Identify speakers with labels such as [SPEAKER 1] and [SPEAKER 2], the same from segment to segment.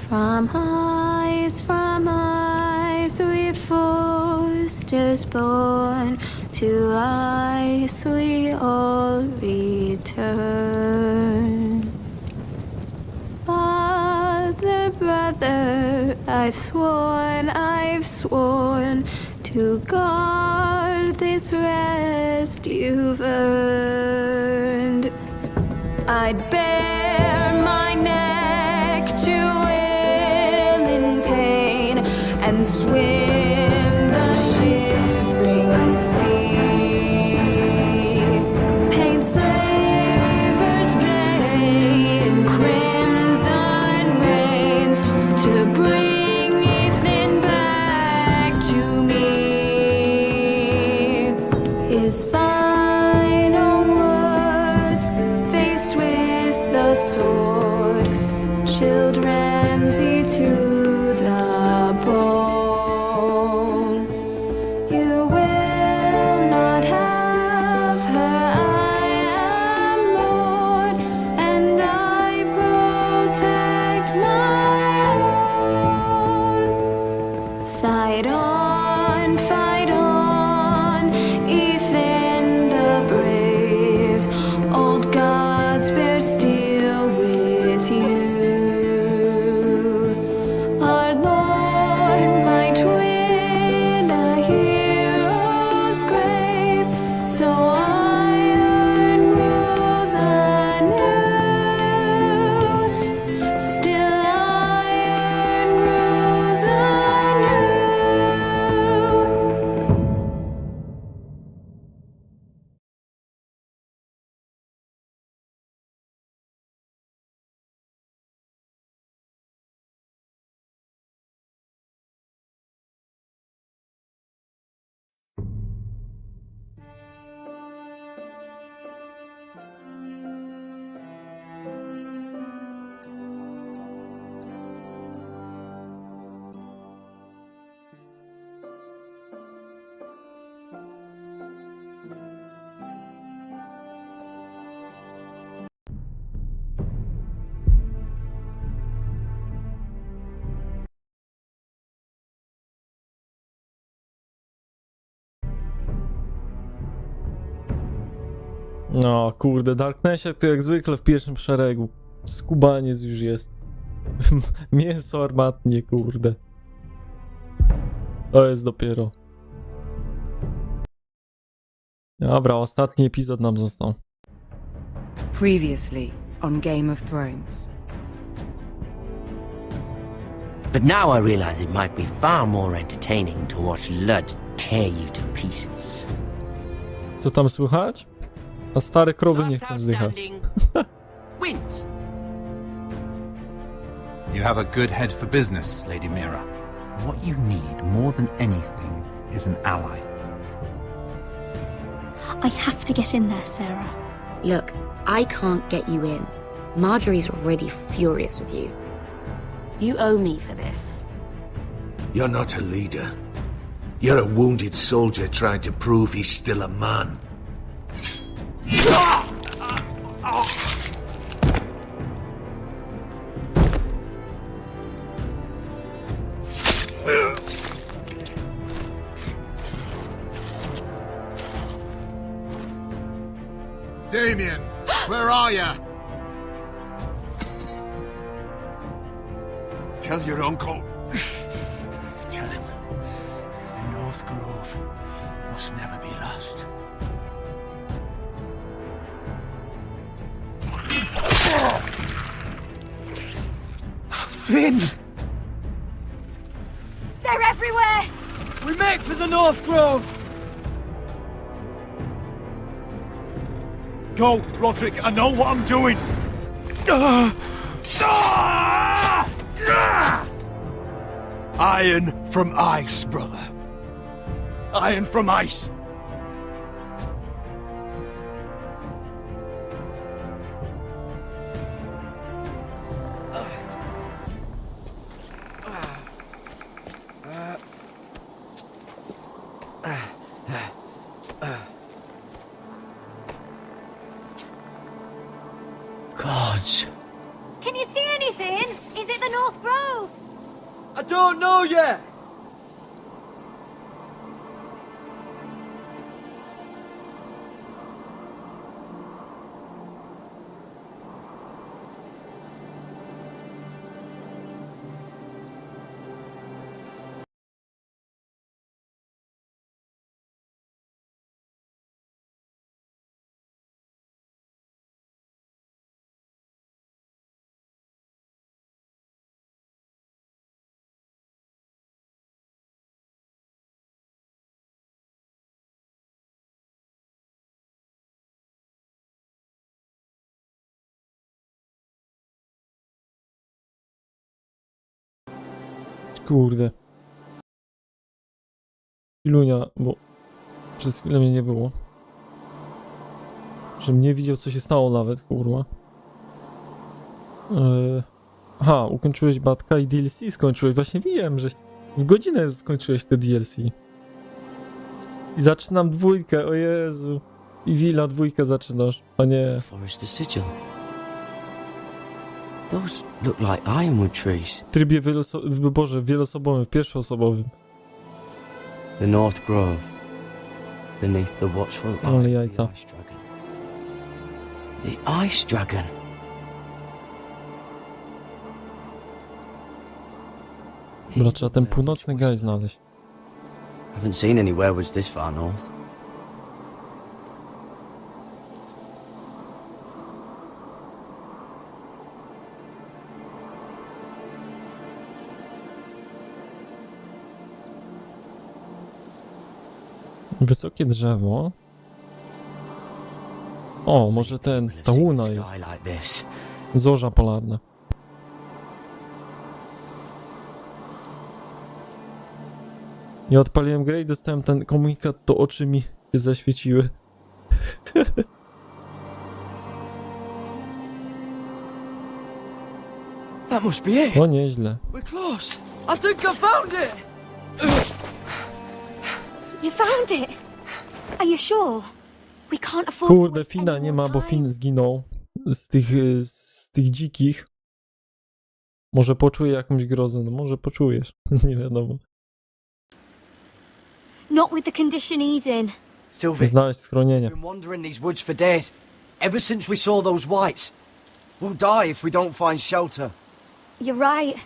[SPEAKER 1] From ice we forced us born, to ice we all return. Father, brother, I've sworn to guard this rest you've earned. I'd bare my neck to wail in pain and swim the shivering sea. Paint slavers bay in crimson rains to bring Ethan back to me. His final words faced with the sword chilled Ramsay to the bone. You will not have her, I am Lord, and I protect my own. Fight on, Ethan the brave, old gods bear steel with you. Our Lord might win a hero's grave, so iron rules anew. Still iron rules anew.
[SPEAKER 2] No kurde, Darknessie to jak zwykle w pierwszym szeregu. Skubaniec już jest. Mięso armatnie, kurde. To jest dopiero. Dobra, ostatni epizod nam został.
[SPEAKER 3] Previously on Game of Thrones.
[SPEAKER 4] But now I realize it might be far more entertaining to watch Lud tear you to pieces.
[SPEAKER 2] Co tam słychać? A stare krowy nie chcą zdychać.
[SPEAKER 4] Wins.
[SPEAKER 5] You have a good head for business, Lady Mira. What you need more than anything is an ally.
[SPEAKER 6] I have to get in there, Sarah.
[SPEAKER 7] Look, I can't get you in. Marjorie's already furious with you. You owe me for this.
[SPEAKER 8] You're not a leader. You're a wounded soldier trying to prove he's still a man.
[SPEAKER 5] Damien, where are you?
[SPEAKER 8] Tell your uncle. Tell him the North Grove must never be lost. Finn!
[SPEAKER 6] They're everywhere!
[SPEAKER 9] We make for the North Grove!
[SPEAKER 8] Go, Roderick, I know what I'm doing! Iron from ice, brother. Iron from ice.
[SPEAKER 4] Gods,
[SPEAKER 6] Can you see anything? Is it the North Grove?
[SPEAKER 9] I don't know yet.
[SPEAKER 2] Kurde. Ilunia, bo przez chwilę mnie nie było. Żebym nie widział, co się stało nawet, kurwa. Aha, ukończyłeś Batka i DLC skończyłeś. Właśnie widziałem, że w godzinę skończyłeś te DLC. I zaczynam 2, o Jezu. I Willa 2 zaczynasz, a nie.
[SPEAKER 4] Forest of sigil. Those look like ironwood trees.
[SPEAKER 2] W trybie wieloosobowym, pierwszoosobowym.
[SPEAKER 4] The North Grove. Beneath the watchful eye
[SPEAKER 2] Ale
[SPEAKER 4] of
[SPEAKER 2] jajca.
[SPEAKER 4] the Ice Dragon. The Ice Dragon.
[SPEAKER 2] Dobra, trzeba ten północny gaj znaleźć.
[SPEAKER 4] Haven't seen any werewolves this far north.
[SPEAKER 2] Wysokie drzewo. O, może ta łuna jest.
[SPEAKER 4] Sky like this.
[SPEAKER 2] Zorza polarna. Ja odpaliłem grę i dostałem ten komunikat, to oczy mi się zaświeciły.
[SPEAKER 9] That must be it.
[SPEAKER 2] O, nieźle.
[SPEAKER 9] We're close. I think I found it.
[SPEAKER 6] You found it? Are you sure? We can't afford to
[SPEAKER 2] Kurde,
[SPEAKER 6] waste
[SPEAKER 2] Fina
[SPEAKER 6] any
[SPEAKER 2] nie
[SPEAKER 6] more
[SPEAKER 2] ma, bo
[SPEAKER 6] time.
[SPEAKER 2] Fin zginął z tych dzikich. Może poczuje jakąś grozę, no może poczujesz, nie wiadomo.
[SPEAKER 6] Not with the condition he's in.
[SPEAKER 9] Sylvie,
[SPEAKER 2] Znaleźć schronienie.
[SPEAKER 9] we've been wandering these woods for days. Ever since we saw those whites. We'll die if we don't find shelter.
[SPEAKER 6] You're right.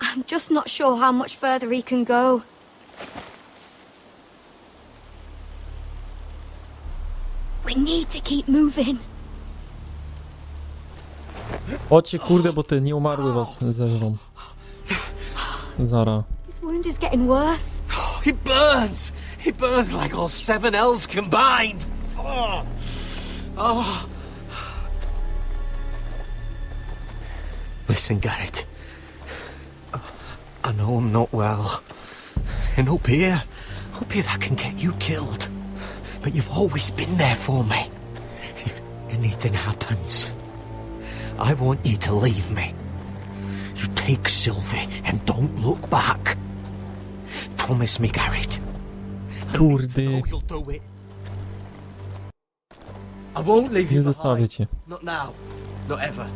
[SPEAKER 6] I'm just not sure how much further he can go. We need to keep moving.
[SPEAKER 2] Chodźcie, kurde, bo te nieumarły was zeżrą. Zara.
[SPEAKER 6] His wound is getting worse.
[SPEAKER 9] It burns! It burns like all 7 L's combined! Oh. Oh. Listen, Garrett. I know I'm not well. And up here that can get you killed. But you've always been there for me. If anything happens, I want you to leave me. You take Sylvie and don't look back. Promise me, Garrett.
[SPEAKER 2] Kurde,
[SPEAKER 9] You'll do it. I won't leave you
[SPEAKER 2] nie zostawię
[SPEAKER 9] behind.
[SPEAKER 2] cię.
[SPEAKER 9] Not now. Not ever.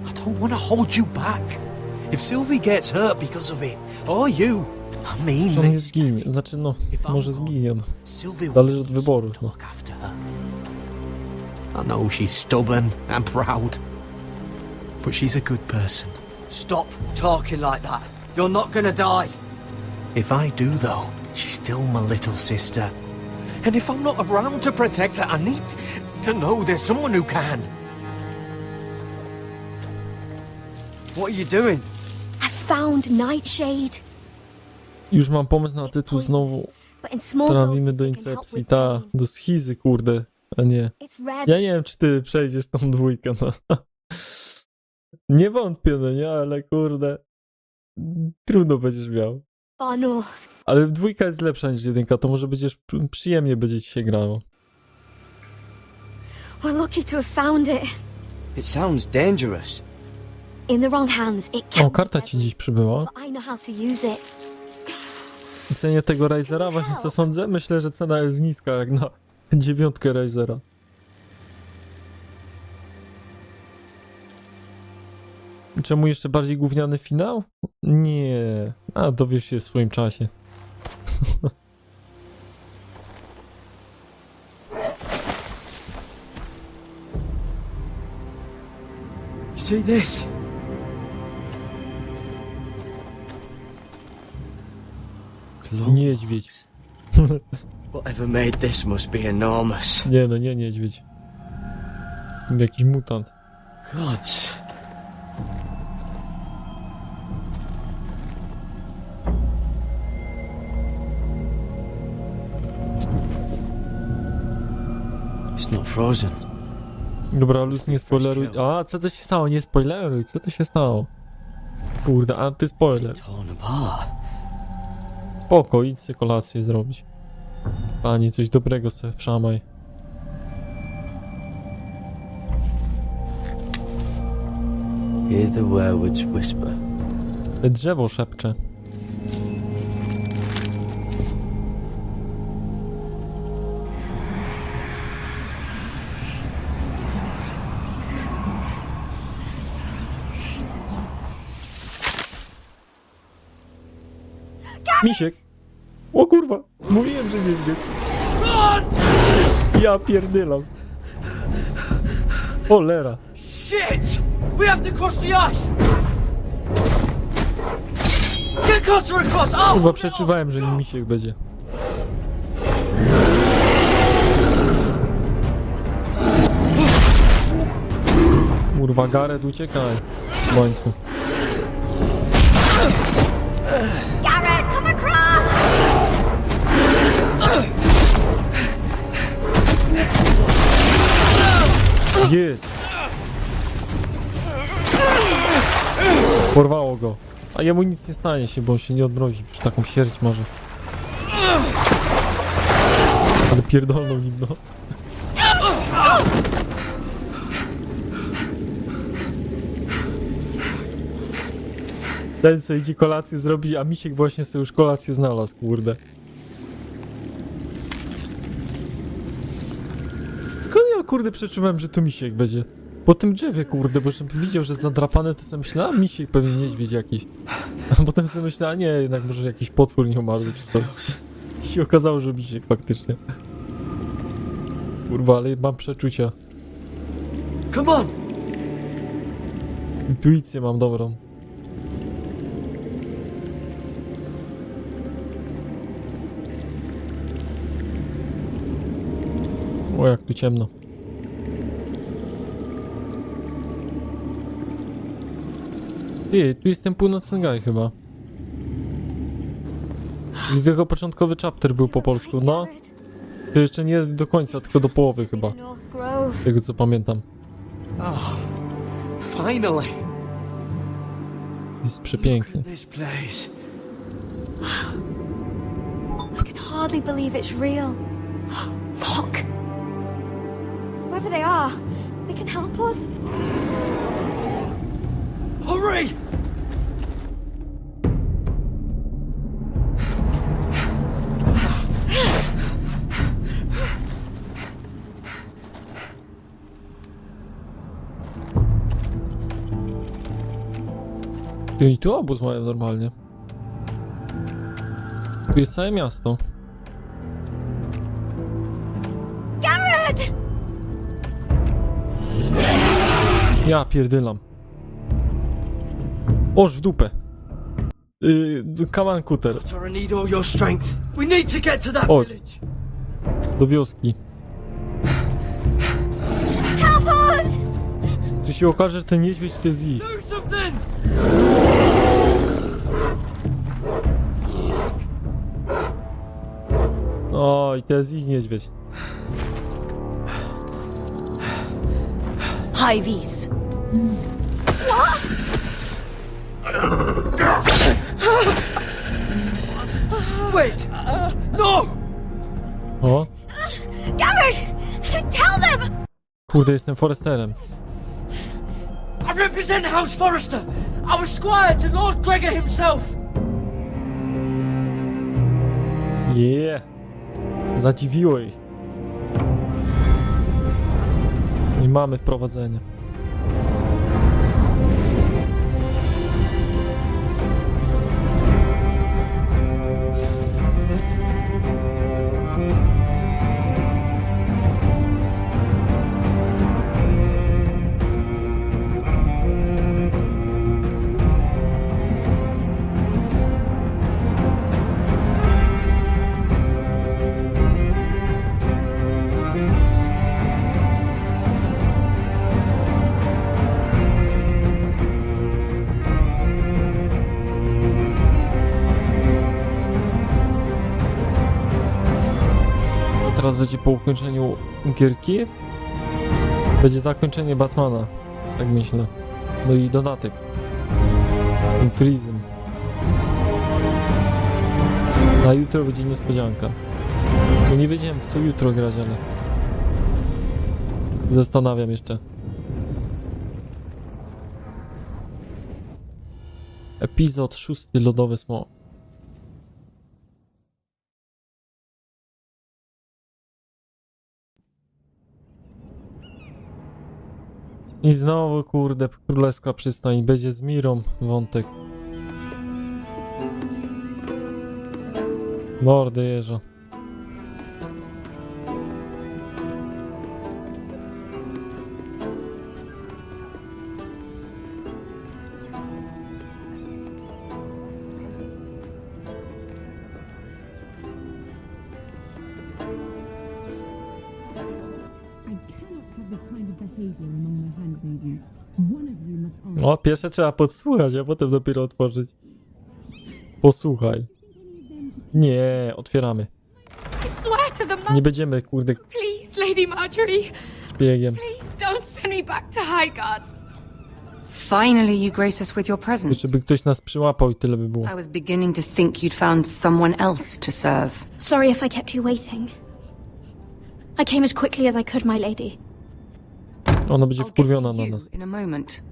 [SPEAKER 9] I don't want to hold you back. If Sylvie gets hurt because of it, or you, I mean
[SPEAKER 2] Że on nie
[SPEAKER 9] this.
[SPEAKER 2] zginie, znaczy no, może zginie, no.
[SPEAKER 9] Sylvie
[SPEAKER 2] Zależy od wyboru,
[SPEAKER 9] to
[SPEAKER 2] no.
[SPEAKER 9] look after her. I know she's stubborn and proud, but she's a good person. Stop talking like that. You're not gonna die. If I do, though, she's still my little sister. And if I'm not around to protect her, I need to know there's someone who can. What are you doing?
[SPEAKER 6] I found Nightshade.
[SPEAKER 2] Już mam pomysł na tytuł znowu.
[SPEAKER 6] But in small
[SPEAKER 2] Trafimy
[SPEAKER 6] doses
[SPEAKER 2] do
[SPEAKER 6] it can help
[SPEAKER 2] incepcji,
[SPEAKER 6] with
[SPEAKER 2] ta,
[SPEAKER 6] pain.
[SPEAKER 2] do schizy, kurde, a nie.
[SPEAKER 6] It's rare.
[SPEAKER 2] Ja nie wiem, czy ty przejdziesz tą 2, no. Nie wątpię, no nie, ale kurde, trudno będziesz miał.
[SPEAKER 6] Far north.
[SPEAKER 2] Ale 2 jest lepsza niż 1, to może będziesz, przyjemnie będzie ci się grało.
[SPEAKER 6] We're lucky to have found it.
[SPEAKER 9] It sounds dangerous.
[SPEAKER 6] In the wrong hands, it can
[SPEAKER 2] O, karta ci dziś przybyła.
[SPEAKER 6] but I know how to use it.
[SPEAKER 2] Cenię tego Razera, właśnie co sądzę? Myślę, że cena jest niska, jak na 9 Razera. Czemu jeszcze bardziej gówniany finał? Nie. A dowiesz się w swoim czasie.
[SPEAKER 9] See this?
[SPEAKER 2] Niedźwiedź.
[SPEAKER 9] Whatever made this must be enormous.
[SPEAKER 2] Nie no, nie niedźwiedź. Jakiś mutant.
[SPEAKER 9] Gods. It's not frozen.
[SPEAKER 2] Dobra, Luz, nie spoileruj. A, co to się stało? Nie spoileruj, co to się stało? Kurde, antyspoiler.
[SPEAKER 9] Torn apart.
[SPEAKER 2] Spoko, idź sobie kolację zrobić. Pani, coś dobrego sobie wszamaj.
[SPEAKER 9] Hear the werewolves whisper.
[SPEAKER 2] Drzewo szepcze. Misiek! O kurwa! Mówiłem, że niedźwiedź. Ja pierdylam. Cholera.
[SPEAKER 9] Shit! We have to cross the ice! Get closer across! Oh!
[SPEAKER 2] Kurwa, przeczuwałem, że misiek będzie. Kurwa, Gareth, uciekaj. W końcu.
[SPEAKER 6] Garrett, come across!
[SPEAKER 2] Jest! Porwało go. A jemu nic nie stanie się, bo on się nie odmrozi. Przy taką śmierć może. Ale pierdolną nim, no. Ten sobie idzie kolację zrobi, a Misiek właśnie sobie już kolację znalazł, kurde. Skąd ja, kurde, przeczuwałem, że tu Misiek będzie? Po tym drzewie, kurde, bo żebym widział, że zadrapane, to sobie myślałem, a Misiek pewnie niedźwiedź jakiś. A potem sobie myślałem, a nie, jednak może jakiś potwór nie umarły, czy to... I się okazało, że Misiek faktycznie. Kurwa, ale mam przeczucia.
[SPEAKER 9] Come on!
[SPEAKER 2] Intuicję mam dobrą. O, jak tu ciemno. Ty, tu jest ten północny gaj chyba. I tylko początkowy chapter był po polsku, no. To jeszcze nie do końca, tylko do połowy chyba.
[SPEAKER 6] North Grove.
[SPEAKER 2] Tego co pamiętam.
[SPEAKER 9] Oh, finally!
[SPEAKER 2] Jest przepięknie.
[SPEAKER 9] This place.
[SPEAKER 6] I can hardly believe it's real. Look! Whoever they are, they can help us.
[SPEAKER 9] Hurry!
[SPEAKER 2] Ty, i tu obóz mają normalnie. Tu jest całe miasto.
[SPEAKER 6] Garrett!
[SPEAKER 2] Ja pierdylam. Oż w dupę. Come on, kuter.
[SPEAKER 9] Potter, I need all your strength. We need to get to that
[SPEAKER 2] Chodź.
[SPEAKER 9] village.
[SPEAKER 2] Do wioski.
[SPEAKER 6] Help us!
[SPEAKER 2] Czy się okaże, że ten niedźwiedź to jest ich?
[SPEAKER 9] Do something!
[SPEAKER 2] O, i to jest ich niedźwiedź.
[SPEAKER 7] Hy-Vees.
[SPEAKER 9] Wait! No!
[SPEAKER 2] O,
[SPEAKER 6] Garrett! Tell them!
[SPEAKER 2] kurde, jestem foresterem.
[SPEAKER 9] I represent House Forrester. I was squire to Lord Gregor himself.
[SPEAKER 2] Yeah. Zadziwiło ich. I mamy wprowadzenie. teraz będzie po ukończeniu gierki. Będzie zakończenie Batmana, tak myślę. No i dodatek. Tym Freezem. A jutro będzie niespodzianka. No nie wiedziałem w co jutro grać, ale... Zastanawiam jeszcze. Epizod 6. Lodowy Smok. I znowu, kurde, królewska przystań. Będzie z Mirą wątek. Mordy jeżo. O, pierwsze trzeba podsłuchać, a potem dopiero otworzyć. Posłuchaj. Nie, otwieramy.
[SPEAKER 1] I swear to the mother.
[SPEAKER 2] Nie będziemy, kurde,
[SPEAKER 1] Please, Lady Marjorie.
[SPEAKER 2] szpiegiem.
[SPEAKER 1] Please don't send me back to Highgarden.
[SPEAKER 3] Finally, you grace us with your presence.
[SPEAKER 2] Jeszcze by ktoś nas przyłapał i tyle by było.
[SPEAKER 3] I was beginning to think you'd found someone else to serve.
[SPEAKER 6] Sorry if I kept you waiting. I came as quickly as I could, my lady.
[SPEAKER 2] Ona będzie
[SPEAKER 3] I'll get
[SPEAKER 2] wkurwiona
[SPEAKER 3] to
[SPEAKER 2] na
[SPEAKER 3] you
[SPEAKER 2] nas.
[SPEAKER 3] in a moment.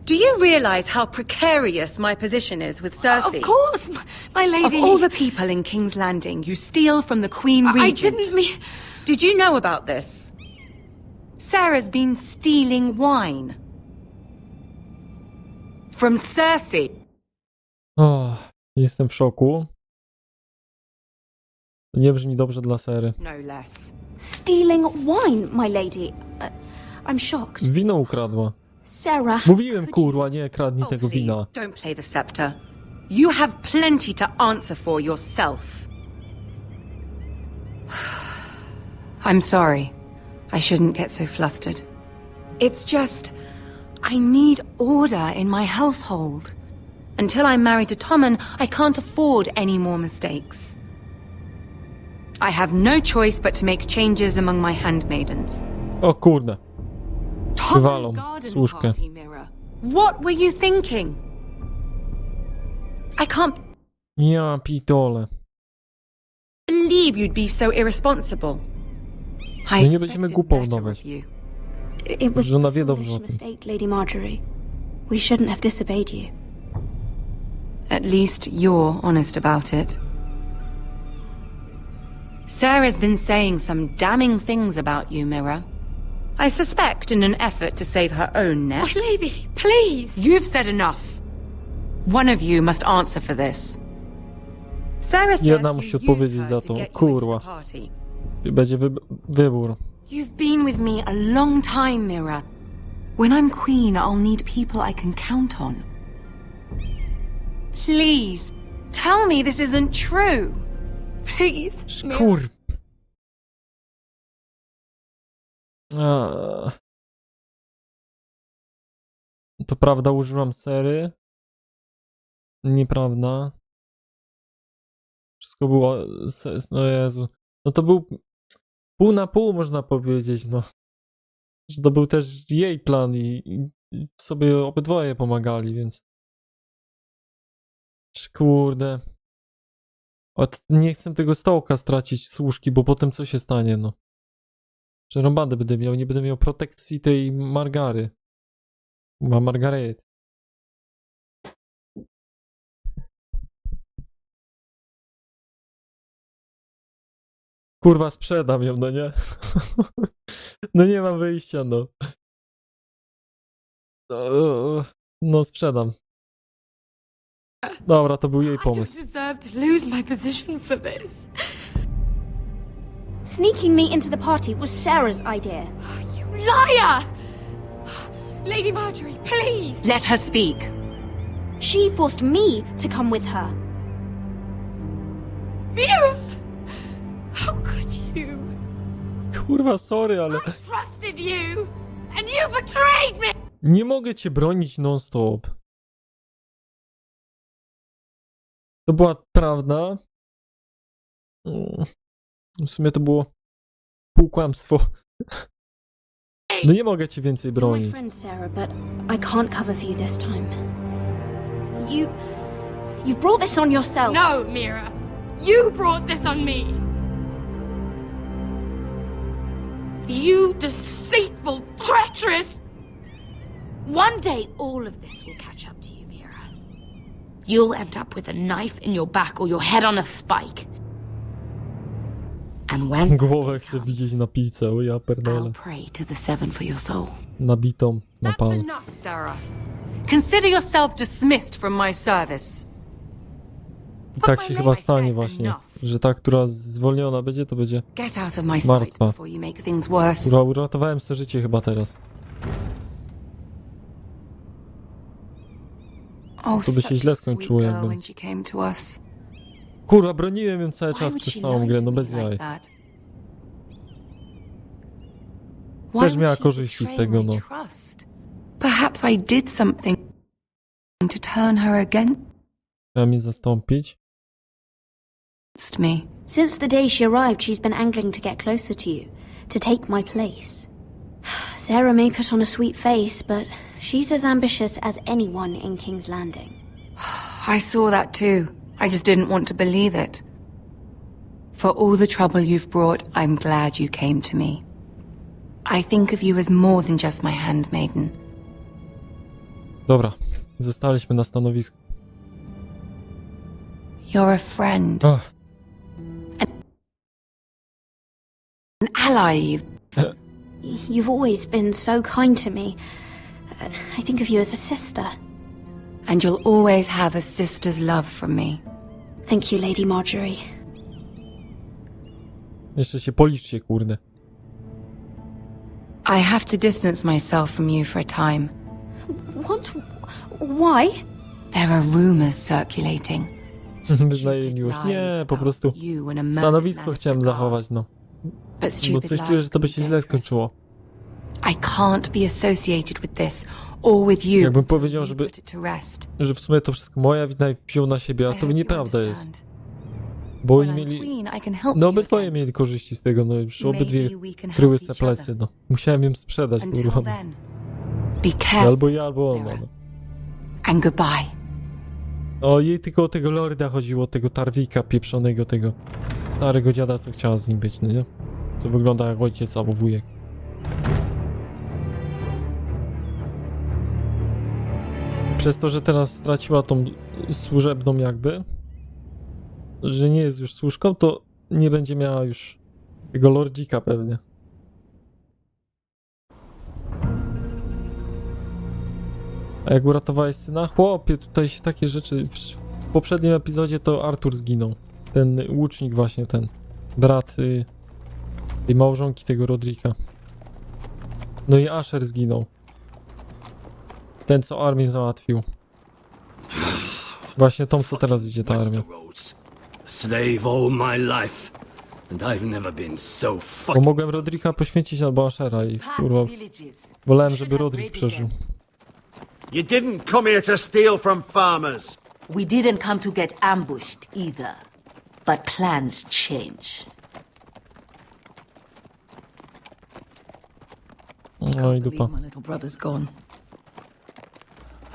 [SPEAKER 3] Do you realize how precarious my position is with Cersei?
[SPEAKER 1] Of course, my lady.
[SPEAKER 3] Of all the people in King's Landing, you steal from the Queen
[SPEAKER 1] I
[SPEAKER 3] Regent.
[SPEAKER 1] didn't mean...
[SPEAKER 3] Did you know about this? Sarah's been stealing wine. From Cersei.
[SPEAKER 2] O, jestem w szoku. To nie brzmi dobrze dla Sery.
[SPEAKER 3] No less.
[SPEAKER 6] Stealing wine, my lady. I'm shocked.
[SPEAKER 2] Wino ukradła.
[SPEAKER 6] Sarah.
[SPEAKER 2] Mówiłem, kurwa, nie kradnij
[SPEAKER 3] Oh,
[SPEAKER 2] tego
[SPEAKER 3] please,
[SPEAKER 2] wina.
[SPEAKER 3] don't play the scepter. You have plenty to answer for yourself. I'm sorry. I shouldn't get so flustered. It's just... I need order in my household. Until I'm married to Tommen, I can't afford any more mistakes. I have no choice but to make changes among my handmaidens.
[SPEAKER 2] O kurde. Wywalą
[SPEAKER 3] Tommen's garden
[SPEAKER 2] służkę.
[SPEAKER 3] party mirror. What were you thinking? I can't
[SPEAKER 2] Ja pitole.
[SPEAKER 3] believe you'd be so irresponsible. I
[SPEAKER 2] No nie będziemy
[SPEAKER 3] expected
[SPEAKER 2] głupować.
[SPEAKER 3] better of you.
[SPEAKER 6] It was
[SPEAKER 2] Żona
[SPEAKER 6] a
[SPEAKER 2] wie dobrze
[SPEAKER 6] foolish
[SPEAKER 2] o tym.
[SPEAKER 6] mistake, Lady Marjorie. We shouldn't have disobeyed you.
[SPEAKER 3] At least you're honest about it. Sarah's been saying some damning things about you, Mirror. I suspect in an effort to save her own
[SPEAKER 1] My
[SPEAKER 3] neck.
[SPEAKER 1] lady, please.
[SPEAKER 3] You've said enough. One of you must answer for this. Sarah says
[SPEAKER 2] Jedna
[SPEAKER 3] you
[SPEAKER 2] musi
[SPEAKER 3] used
[SPEAKER 2] odpowiedzieć
[SPEAKER 3] her
[SPEAKER 2] za
[SPEAKER 3] to
[SPEAKER 2] to.
[SPEAKER 3] get you into
[SPEAKER 2] Kurwa.
[SPEAKER 3] the party.
[SPEAKER 2] Będzie wybór.
[SPEAKER 3] You've been with me a long time, Mirror. When I'm queen, I'll need people I can count on. Please, tell me this isn't true.
[SPEAKER 1] Please.
[SPEAKER 2] Kur... A. To prawda, użyłam Sery. Nieprawda. Wszystko było... No Jezu. No to był pół na pół, można powiedzieć, no. Że to był też jej plan i sobie obydwoje pomagali, więc... Kurde. Nie chcę tego stołka stracić służki, bo potem co się stanie, no. Przerąbany będę miał, nie będę miał protekcji tej Margary. Ma Margaret. Kurwa, sprzedam ją, no nie? No nie mam wyjścia, no. No, sprzedam. Dobra, to był jej
[SPEAKER 1] I don't
[SPEAKER 2] pomysł.
[SPEAKER 1] deserve to lose my position for this.
[SPEAKER 6] Sneaking me into the party was Sarah's idea.
[SPEAKER 1] You liar! Lady Marjorie, please!
[SPEAKER 3] Let her speak.
[SPEAKER 6] She forced me to come with her.
[SPEAKER 1] Mira! How could you?
[SPEAKER 2] Kurwa, sorry, ale...
[SPEAKER 1] I trusted you! And you betrayed me!
[SPEAKER 2] Nie mogę cię bronić non-stop. To była prawda. W sumie to było półkłamstwo. No nie mogę ci więcej
[SPEAKER 6] You're my
[SPEAKER 2] bronić.
[SPEAKER 6] friend, Sarah, but I can't cover for you this time. You brought this on yourself.
[SPEAKER 1] No, Mira. You brought this on me. You deceitful, treacherous...
[SPEAKER 7] One day, all of this will catch up to you, Mira. You'll end up with a knife in your back or your head on a spike. And when
[SPEAKER 2] Głowę chcę widzieć na pizzę, o ja
[SPEAKER 7] I'll
[SPEAKER 2] perdele.
[SPEAKER 7] pray to the seven for your soul.
[SPEAKER 2] Nabitą na
[SPEAKER 3] That's
[SPEAKER 2] pan.
[SPEAKER 3] enough, Sarah. Consider yourself dismissed from my service.
[SPEAKER 2] I tak się chyba stanie właśnie, że ta, która zwolniona będzie, to będzie
[SPEAKER 3] Get out of my sight
[SPEAKER 2] martwa.
[SPEAKER 3] before you make things worse.
[SPEAKER 2] Kurwa, uratowałem sobie życie chyba teraz.
[SPEAKER 3] Oh,
[SPEAKER 2] To by się
[SPEAKER 3] such a
[SPEAKER 2] źle
[SPEAKER 3] sweet
[SPEAKER 2] skończyło,
[SPEAKER 3] girl
[SPEAKER 2] jakbym-
[SPEAKER 3] when she came to us.
[SPEAKER 2] Kurwa, broniłem ją cały
[SPEAKER 3] Why
[SPEAKER 2] czas
[SPEAKER 3] would
[SPEAKER 2] przez
[SPEAKER 3] she
[SPEAKER 2] całą
[SPEAKER 3] lie
[SPEAKER 2] grę,
[SPEAKER 3] to
[SPEAKER 2] no
[SPEAKER 3] me
[SPEAKER 2] bez
[SPEAKER 3] like
[SPEAKER 2] jaj.
[SPEAKER 3] that? Why
[SPEAKER 2] Też
[SPEAKER 3] would
[SPEAKER 2] miała
[SPEAKER 3] she
[SPEAKER 2] korzyści z
[SPEAKER 3] betray
[SPEAKER 2] tego,
[SPEAKER 3] my
[SPEAKER 2] no.
[SPEAKER 3] trust? Perhaps I did something to turn her against
[SPEAKER 2] Chciała mnie zastąpić.
[SPEAKER 3] me.
[SPEAKER 6] Since the day she arrived, she's been angling to get closer to you, to take my place. Sarah may put on a sweet face, but she's as ambitious as anyone in King's Landing.
[SPEAKER 3] I saw that too. I just didn't want to believe it. For all the trouble you've brought, I'm glad you came to me. I think of you as more than just my handmaiden.
[SPEAKER 2] Dobra, zostaliśmy na stanowisku.
[SPEAKER 3] You're a friend,
[SPEAKER 2] Ach,
[SPEAKER 3] an ally.
[SPEAKER 6] You've always been so kind to me. I think of you as a sister.
[SPEAKER 3] And you'll always have a sister's love from me.
[SPEAKER 6] Thank you, Lady Marjorie.
[SPEAKER 2] jeszcze się policzcie, kurde.
[SPEAKER 3] I have to distance myself from you for a time.
[SPEAKER 6] What? Why?
[SPEAKER 3] There are rumors circulating.
[SPEAKER 2] Wyznaję miłość.
[SPEAKER 3] Stupid
[SPEAKER 2] Nie,
[SPEAKER 3] lies
[SPEAKER 2] po
[SPEAKER 3] about
[SPEAKER 2] prostu
[SPEAKER 3] you and a murdered
[SPEAKER 2] stanowisko
[SPEAKER 3] Lannister
[SPEAKER 2] chciałem
[SPEAKER 3] guard.
[SPEAKER 2] zachować, no.
[SPEAKER 3] But
[SPEAKER 2] Bo
[SPEAKER 3] stupid
[SPEAKER 2] coś czuję,
[SPEAKER 3] lies
[SPEAKER 2] że to by
[SPEAKER 3] can
[SPEAKER 2] się
[SPEAKER 3] be
[SPEAKER 2] źle
[SPEAKER 3] dangerous.
[SPEAKER 2] skończyło.
[SPEAKER 3] I can't be associated with this or with you.
[SPEAKER 2] Jakbym powiedział,
[SPEAKER 3] You
[SPEAKER 2] żeby-
[SPEAKER 3] put it to rest.
[SPEAKER 2] Że w sumie to wszystko moja wina i wziął na siebie, a
[SPEAKER 3] I
[SPEAKER 2] to
[SPEAKER 3] hope you
[SPEAKER 2] nieprawda jest.
[SPEAKER 3] understand.
[SPEAKER 2] Bo
[SPEAKER 3] When
[SPEAKER 2] oni
[SPEAKER 3] I'm
[SPEAKER 2] mieli...
[SPEAKER 3] queen, I can help
[SPEAKER 2] No
[SPEAKER 3] you
[SPEAKER 2] obydwoje
[SPEAKER 3] again.
[SPEAKER 2] mieli korzyści z tego, no już obydwie
[SPEAKER 3] Maybe we can
[SPEAKER 2] kryły
[SPEAKER 3] help
[SPEAKER 2] se
[SPEAKER 3] each
[SPEAKER 2] plecy,
[SPEAKER 3] other.
[SPEAKER 2] no. Musiałem ją sprzedać,
[SPEAKER 3] Until
[SPEAKER 2] kurwa.
[SPEAKER 3] then, be careful
[SPEAKER 2] Albo ja, albo ona, no.
[SPEAKER 3] and goodbye.
[SPEAKER 2] O, jej tylko o tego lorda chodziło, tego Tarwika pieprzonego, tego starego dziada, co chciała z nim być, no nie? Co wygląda jak ojciec albo wujek. Przez to, że teraz straciła tą służebną jakby, że nie jest już służką, to nie będzie miała już tego lordzika pewnie. A jak uratowałeś syna? Chłopie, tutaj się takie rzeczy... W poprzednim epizodzie to Artur zginął. Ten łucznik właśnie, ten brat tej małżonki tego Rodrika. No i Asher zginął. Ten, co armię załatwił. Właśnie tą, co teraz idzie ta armia.
[SPEAKER 10] Slave all my life, and I've never been so
[SPEAKER 2] Bo
[SPEAKER 10] fucking...
[SPEAKER 2] mogłem Rodrika poświęcić albo Ashera i kurwa... Wolałem, żeby Rodrik przeżył.
[SPEAKER 8] You didn't come here to steal from farmers.
[SPEAKER 11] We didn't come to get ambushed either. But plans change.
[SPEAKER 2] No i dupa.
[SPEAKER 12] My little brother's gone.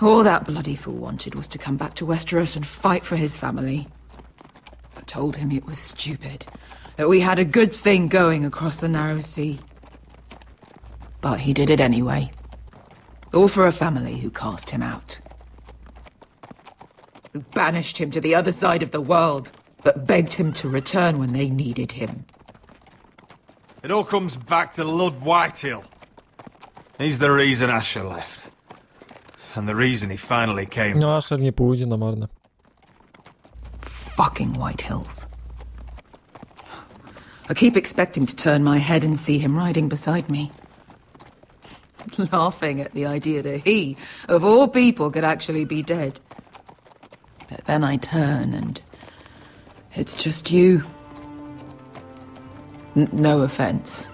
[SPEAKER 12] All that bloody fool wanted was to come back to Westeros and fight for his family. I told him it was stupid, that we had a good thing going across the narrow sea. But he did it anyway. All for a family who cast him out. Who banished him to the other side of the world, but begged him to return when they needed him.
[SPEAKER 13] It all comes back to Lud Whitehill. He's the reason Asher left. And the reason he finally came.
[SPEAKER 2] No Asher nie pójdzie na marne.
[SPEAKER 12] Fucking White Hills. I keep expecting to turn my head and see him riding beside me. Laughing at the idea that he, of all people, could actually be dead. But then I turn and it's just you. No offense.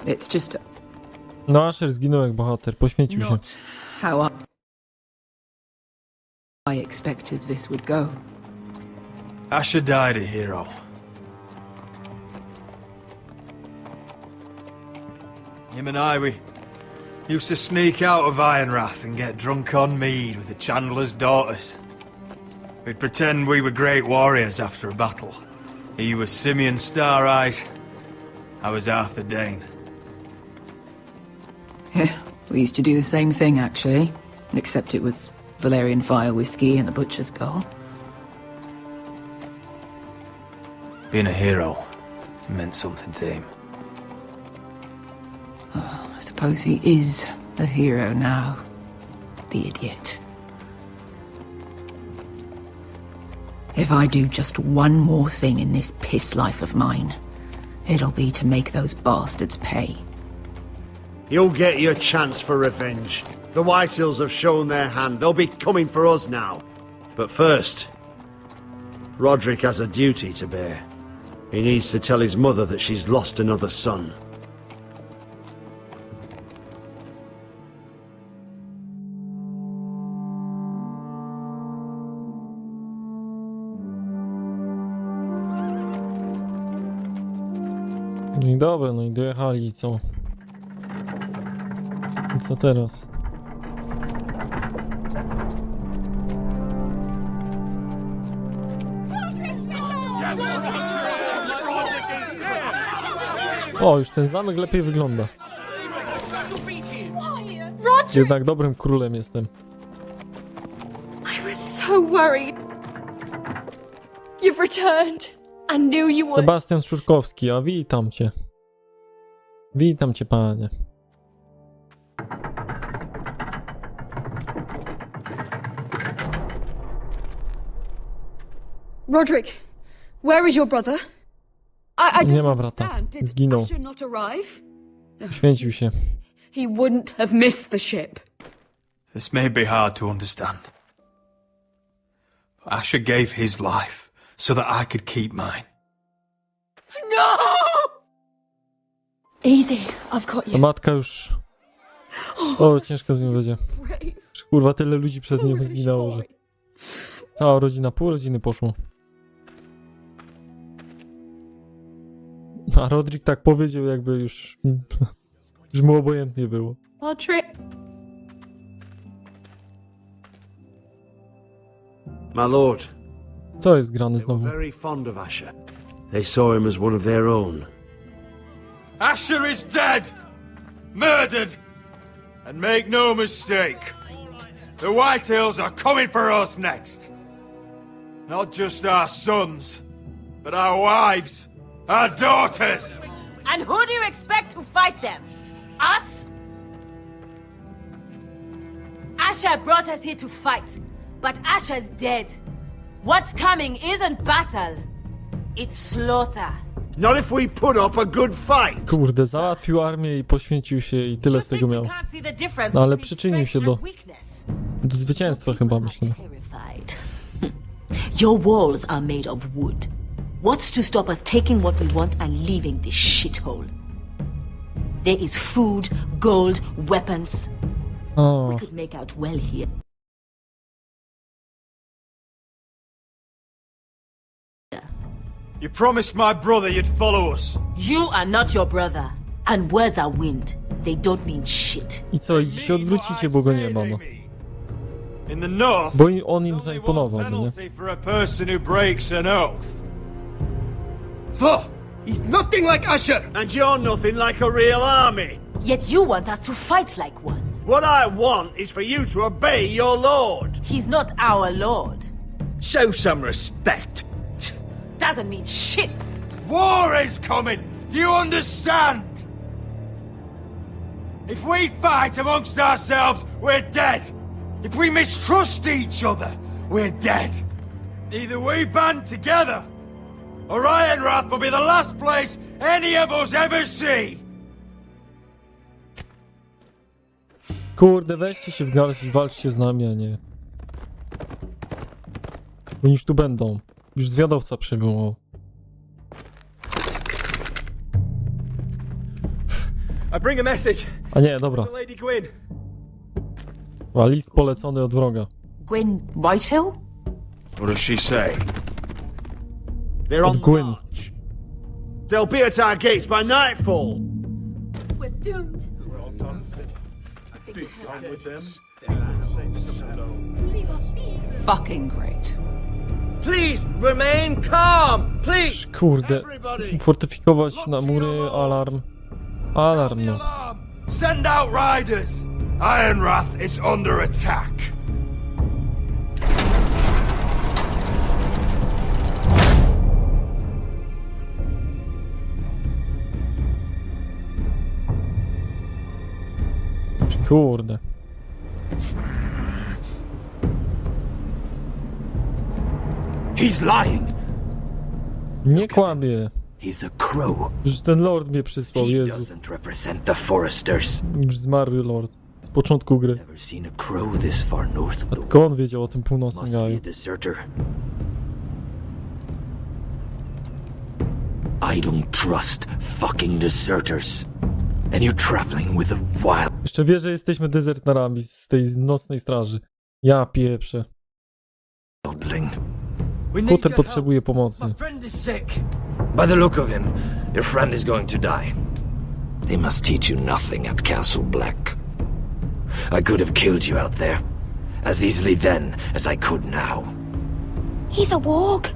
[SPEAKER 12] It's just
[SPEAKER 2] No Asher zginął jak bohater, poświęcił się.
[SPEAKER 12] not how I expected this would go.
[SPEAKER 13] Asher died a hero. Him and I, we used to sneak out of Ironrath and get drunk on mead with the Chandler's daughters. We'd pretend we were great warriors after a battle. He was Simeon Star-Eyes. I was Arthur Dane.
[SPEAKER 12] Yeah, we used to do the same thing, actually. Except it was Valerian Fire whiskey and the Butcher's Skull.
[SPEAKER 13] Being a hero meant something to him.
[SPEAKER 12] Oh, I suppose he is a hero now. The idiot. If I do just one more thing in this piss life of mine, it'll be to make those bastards pay.
[SPEAKER 14] You'll get your chance for revenge. The Whitehills have shown their hand. They'll be coming for us now. But first, Roderick has a duty to bear. He needs to tell his mother that she's lost another son.
[SPEAKER 2] No i dobra, no i dojechali i co? I co teraz? O, już ten zamek lepiej wygląda. Jednak dobrym królem jestem.
[SPEAKER 1] I was so worried. You've returned. I knew you would.
[SPEAKER 2] Sebastian Szurkowski, a witam cię. Witam cię, panie.
[SPEAKER 1] Roderick, where is your brother? I
[SPEAKER 2] Nie
[SPEAKER 1] don't
[SPEAKER 2] ma brata.
[SPEAKER 1] understand. Did
[SPEAKER 2] Zginął.
[SPEAKER 1] Asher not arrive?
[SPEAKER 2] Święcił się.
[SPEAKER 1] He wouldn't have missed the ship.
[SPEAKER 13] This may be hard to understand. But Asher gave his life so that I could keep mine.
[SPEAKER 1] No! Easy, I've got
[SPEAKER 2] Ta
[SPEAKER 1] you.
[SPEAKER 2] matka już... O, ciężko z nim będzie. Kurwa, tyle ludzi przed nim zginęło, że... Cała rodzina, pół rodziny poszło. A Roderick tak powiedział, jakby już... już mu obojętnie było.
[SPEAKER 1] Roderick.
[SPEAKER 14] My lord,
[SPEAKER 2] Co jest grane
[SPEAKER 14] they were
[SPEAKER 2] znowu?
[SPEAKER 14] very fond of Asher. They saw him as one of their own.
[SPEAKER 13] Asher is dead! Murdered! And make no mistake, the Whitehills are coming for us next. Not just our sons, but our wives, our daughters!
[SPEAKER 11] And who do you expect to fight them? Us? Asher brought us here to fight, but Asher's dead. What's coming isn't battle, it's slaughter.
[SPEAKER 14] Not if we put up a good fight.
[SPEAKER 2] Kurde, załatwił armię i poświęcił się i tyle z tego miał. No ale przyczynił się do zwycięstwa chyba, myślę.
[SPEAKER 11] Your walls are made of wood. What's to stop us taking what we want and leaving this shithole? There is food, gold, weapons.
[SPEAKER 2] O.
[SPEAKER 11] We could make out well here.
[SPEAKER 13] You promised my brother you'd follow us.
[SPEAKER 11] You are not your brother. And words are wind. They don't mean shit.
[SPEAKER 2] I co, i się odwrócicie, bo go nie ma, no.
[SPEAKER 13] In the north,
[SPEAKER 2] Bo on im zaimponował, no nie?
[SPEAKER 13] penalty for a person who breaks an oath. He's nothing like Asher!
[SPEAKER 14] And you're nothing like a real army.
[SPEAKER 11] Yet you want us to fight like one.
[SPEAKER 14] What I want is for you to obey your lord.
[SPEAKER 11] He's not our lord.
[SPEAKER 10] Show some respect.
[SPEAKER 11] Doesn't mean shit.
[SPEAKER 13] War is coming! Do you understand? If we fight amongst ourselves, we're dead. If we mistrust each other, we're dead. Either we band together, or Ironrath will be the last place any of us ever see.
[SPEAKER 2] Kurde, weźcie się w garść i walczcie z nami, a nie. Oni już tu będą. Już zwiadowca przybył.
[SPEAKER 10] I bring a message.
[SPEAKER 2] A nie, dobra.
[SPEAKER 10] Lady Gwyn.
[SPEAKER 2] A list polecony od wroga.
[SPEAKER 12] Gwyn Whitehill?
[SPEAKER 13] What does she say?
[SPEAKER 14] They're on
[SPEAKER 2] Od
[SPEAKER 14] the
[SPEAKER 2] Gwyn.
[SPEAKER 14] march. They'll be at our gates by nightfall.
[SPEAKER 1] We're doomed.
[SPEAKER 12] Fucking great.
[SPEAKER 9] Please remain calm. Please.
[SPEAKER 2] Kurde, fortyfikować na mury, alarm. Alarm, no.
[SPEAKER 13] Send out riders! Ironwrath is under attack.
[SPEAKER 2] Kurde.
[SPEAKER 10] He's lying.
[SPEAKER 2] Nie kłamie.
[SPEAKER 10] He's a crow.
[SPEAKER 2] Już ten lord mnie przysłał,
[SPEAKER 10] He
[SPEAKER 2] Jezu.
[SPEAKER 10] doesn't represent the foresters.
[SPEAKER 2] Już zmarły lord. Z początku gry.
[SPEAKER 10] Never seen a crow this far north of the
[SPEAKER 2] Tylko on wiedział o tym północnym
[SPEAKER 10] Must be
[SPEAKER 2] gaju.
[SPEAKER 10] a deserter. I don't trust fucking deserters. And you're traveling with a
[SPEAKER 2] Jeszcze wie, że jesteśmy dezerterami z tej nocnej straży. Ja pieprzę.
[SPEAKER 10] wildling.
[SPEAKER 2] Potem potrzebuje pomocy.
[SPEAKER 9] My friend is sick.
[SPEAKER 10] By the look of him, your friend is going to die. They must teach you nothing at Castle Black. I could have killed you out there, as easily then as I could now.
[SPEAKER 6] He's a warg.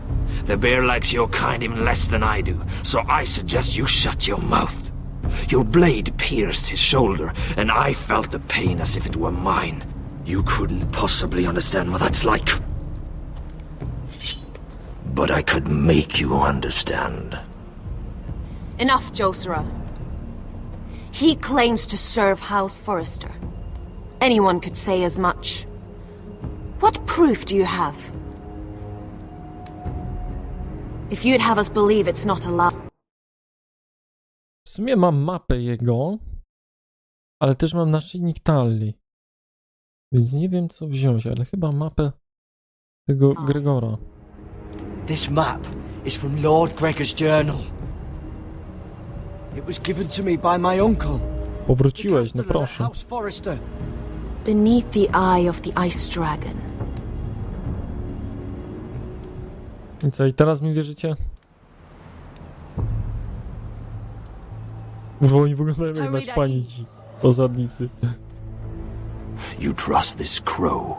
[SPEAKER 10] The bear likes your kind even less than I do, so I suggest you shut your mouth. Your blade pierced his shoulder, and I felt the pain as if it were mine. You couldn't possibly understand what that's like. But I could make you understand.
[SPEAKER 11] Enough, Josera. He claims to serve House Forrester. Anyone could say as much. What proof do you have? If you'd have us believe it's not a lie.
[SPEAKER 2] W sumie mam mapę jego, ale też mam naszyjnik Talli. Więc nie wiem co wziąć, ale chyba mapę tego Gregora.
[SPEAKER 9] This map is from Lord Gregor's journal. It was given to me by my uncle.
[SPEAKER 2] Powróciłeś, no proszę.
[SPEAKER 9] House Forrester.
[SPEAKER 11] Beneath the eye of the Ice Dragon.
[SPEAKER 2] I co, i teraz mi wierzycie? Bo oni wyglądają jak naśpanici osadnicy.
[SPEAKER 10] You trust this crow?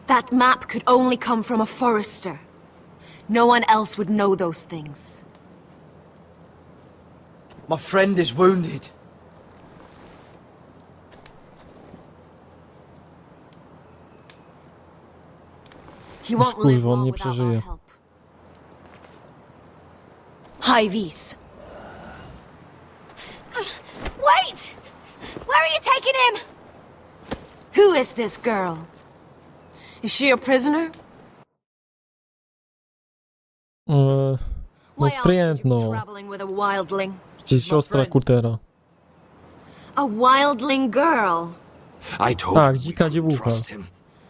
[SPEAKER 11] That map could only come from a Forrester. No one else would know those things.
[SPEAKER 9] My friend is wounded.
[SPEAKER 11] He won't live
[SPEAKER 2] Kurwa, on
[SPEAKER 11] long
[SPEAKER 2] nie
[SPEAKER 11] without our
[SPEAKER 2] przeżyje.
[SPEAKER 11] help. Hy-Vee.
[SPEAKER 1] Wait! Where are you taking him?
[SPEAKER 11] Who is this girl? Is she a prisoner?
[SPEAKER 2] No
[SPEAKER 11] Why else would
[SPEAKER 2] friend,
[SPEAKER 11] you be
[SPEAKER 2] no.
[SPEAKER 11] traveling with a wildling?
[SPEAKER 2] To jest siostra Kurtera.
[SPEAKER 11] A wildling girl.
[SPEAKER 10] I told
[SPEAKER 2] Tak,
[SPEAKER 10] you we
[SPEAKER 2] dzika
[SPEAKER 10] couldn't
[SPEAKER 2] dziewucha.
[SPEAKER 10] trust him.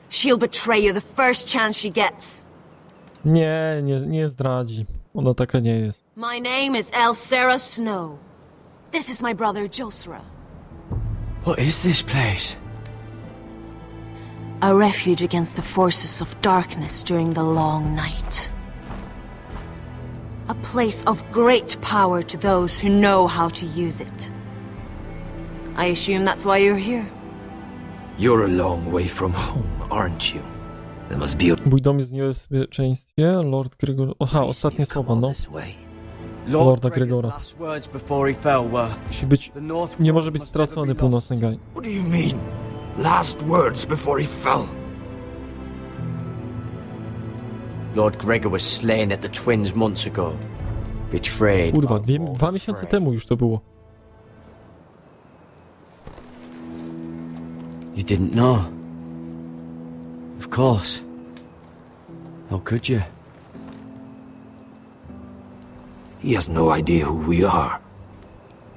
[SPEAKER 11] She'll betray you the first chance she gets.
[SPEAKER 2] Nie zdradzi. Ona taka nie jest.
[SPEAKER 11] My name is Elsera Snow. This is my brother Josera.
[SPEAKER 9] What is this place?
[SPEAKER 11] A refuge against the forces of darkness during the long night. A place of great power to those who know how to use it. I assume that's why you're here.
[SPEAKER 10] You're a long way from home, aren't you? There must be a
[SPEAKER 2] Mój dom jest w niebezpieczeństwie. Lord Gregor... Aha, ostatnie słowa, no.
[SPEAKER 10] this way.
[SPEAKER 2] Lorda Gregora.
[SPEAKER 9] Last words before he fell were,
[SPEAKER 2] Musi być...
[SPEAKER 9] the North
[SPEAKER 2] Nie
[SPEAKER 9] Claw
[SPEAKER 2] może być
[SPEAKER 9] must never
[SPEAKER 2] stracony
[SPEAKER 9] be
[SPEAKER 2] północny
[SPEAKER 9] lost.
[SPEAKER 2] gaj.
[SPEAKER 10] What do you mean? Last words before he fell.
[SPEAKER 9] Lord Gregor was slain at the Twins months ago. Betrayed
[SPEAKER 2] Kurwa,
[SPEAKER 9] by all
[SPEAKER 2] 2
[SPEAKER 9] the
[SPEAKER 2] miesiące
[SPEAKER 9] Frey.
[SPEAKER 2] temu już to było.
[SPEAKER 9] You didn't know? Of course. How could you?
[SPEAKER 10] He has no idea who we are.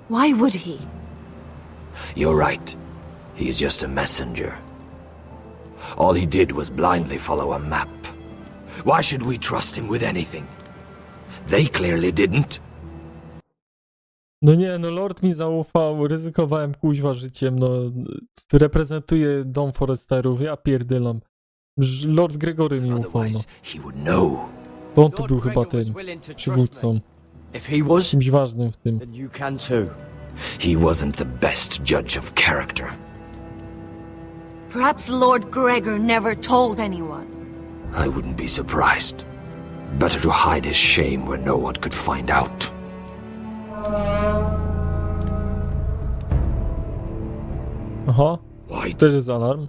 [SPEAKER 11] Why would he?
[SPEAKER 10] You're right. He's just a messenger. All he did was blindly follow a map. Why should we trust him with anything? They clearly didn't.
[SPEAKER 2] No nie, no Lord mi zaufał, ryzykowałem kuźwa życiem, no. Reprezentuję dom Foresterów, ja pierdylam. Lord Gregory mi ufał, no.
[SPEAKER 10] Otherwise, he would know.
[SPEAKER 2] To on tu był chyba tym przywódcą.
[SPEAKER 9] If he was,
[SPEAKER 2] Czymś ważnym w tym.
[SPEAKER 9] then you can too.
[SPEAKER 10] He wasn't the best judge of character.
[SPEAKER 11] Perhaps Lord Gregor never told anyone.
[SPEAKER 10] I wouldn't be surprised. Better to hide his shame where no one could find out.
[SPEAKER 2] Aha, też jest alarm.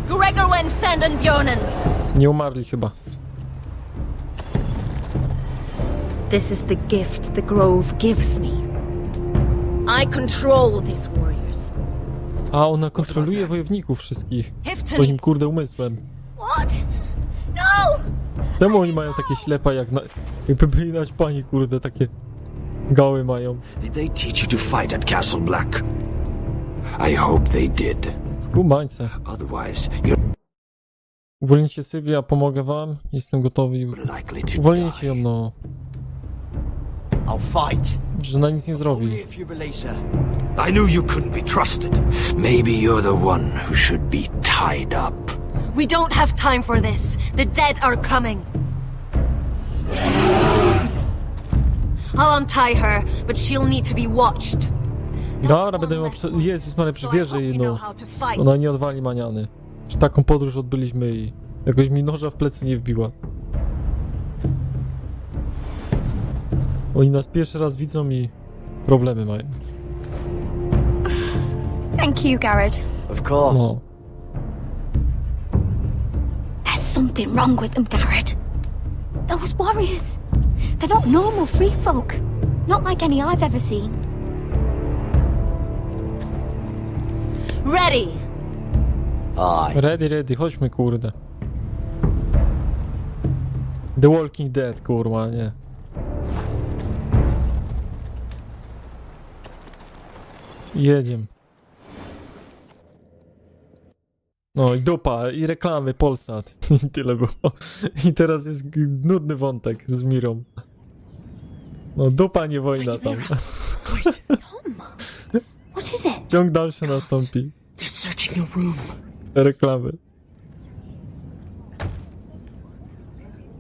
[SPEAKER 11] Gregor went Sandenbjörnen.
[SPEAKER 2] Nie umarli chyba.
[SPEAKER 11] This is the gift the Grove gives me. I control these warriors.
[SPEAKER 2] A ona kontroluje wojowników wszystkich swoim kurde umysłem.
[SPEAKER 11] What? No!
[SPEAKER 2] Czemu oni mają takie ślepa jakby byli naćpani, kurde, takie gały mają.
[SPEAKER 10] Did they teach you to fight at Castle Black? I hope they did.
[SPEAKER 2] Skubańce.
[SPEAKER 10] Otherwise, you're
[SPEAKER 2] Uwolnijcie Sylwię, a pomogę wam. Jestem gotowy.
[SPEAKER 10] likely to
[SPEAKER 2] Uwolnijcie ją, no.
[SPEAKER 9] I'll fight.
[SPEAKER 2] Że na nic nie zrobi.
[SPEAKER 9] Only if you release her.
[SPEAKER 10] I knew you couldn't be trusted. Maybe you're the one who should be tied up.
[SPEAKER 11] We don't have time for this. The dead are coming. I'll untie her, but she'll need to be watched.
[SPEAKER 2] Dobra, będę ją Jezus Maria, przywierzę jej, no. Ona nie odwali maniany. Że taką podróż odbyliśmy i jakoś mi noża w plecy nie wbiła. Oni nas pierwszy raz widzą i problemy mają.
[SPEAKER 6] Thank you, Garrett.
[SPEAKER 9] Of course.
[SPEAKER 2] No.
[SPEAKER 6] There's something wrong with them, Garrett. Those warriors. They're not normal free folk. Not like any I've ever seen.
[SPEAKER 11] Ready!
[SPEAKER 9] Aye.
[SPEAKER 2] Ready, chodźmy, kurde. The Walking Dead, kurwa, nie. Jedziemy. No i dupa, i reklamy, Polsat. I tyle było. I teraz jest nudny wątek z Mirą. No dupa, nie wojna tam.
[SPEAKER 6] Tom, what is it?
[SPEAKER 2] Ciąg dalszy nastąpi.
[SPEAKER 9] They're searching your room.
[SPEAKER 2] Reklamy.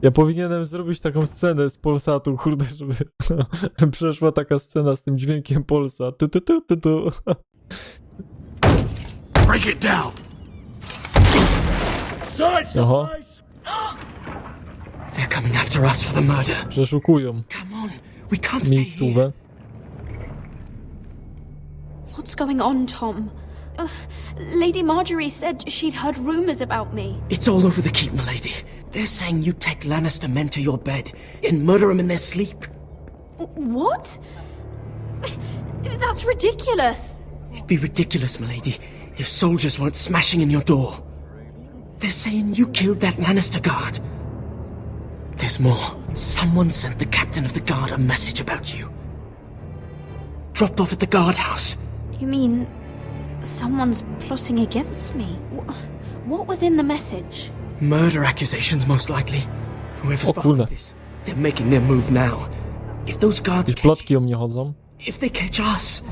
[SPEAKER 2] Ja powinienem zrobić taką scenę z Polsatu, kurde, żeby przeszła taka scena z tym dźwiękiem Polsat. Tu.
[SPEAKER 13] Break it down!
[SPEAKER 2] Aha.
[SPEAKER 9] They're coming after us for the murder.
[SPEAKER 2] Przeszukują
[SPEAKER 9] Come on, we can't stay
[SPEAKER 2] miejscówę.
[SPEAKER 9] here.
[SPEAKER 6] What's going on, Tom? Lady Marjorie said she'd heard rumors about me.
[SPEAKER 9] It's all over the keep, milady. They're saying you take Lannister men to your bed and murder them in their sleep.
[SPEAKER 6] What? That's ridiculous.
[SPEAKER 9] It'd be ridiculous, milady, if soldiers weren't smashing in your door. They're saying you killed that Lannister guard. There's more. Someone sent the captain of the guard a message about you. Dropped off at the guardhouse.
[SPEAKER 6] You mean someone's plotting against me? What was in the message?
[SPEAKER 9] Murder accusations, most likely. Whoever's
[SPEAKER 2] O kurde.
[SPEAKER 9] behind this, they're making their move now. If those guards
[SPEAKER 2] Jakieś
[SPEAKER 9] catch
[SPEAKER 2] plotki o mnie chodzą.
[SPEAKER 9] If they catch us,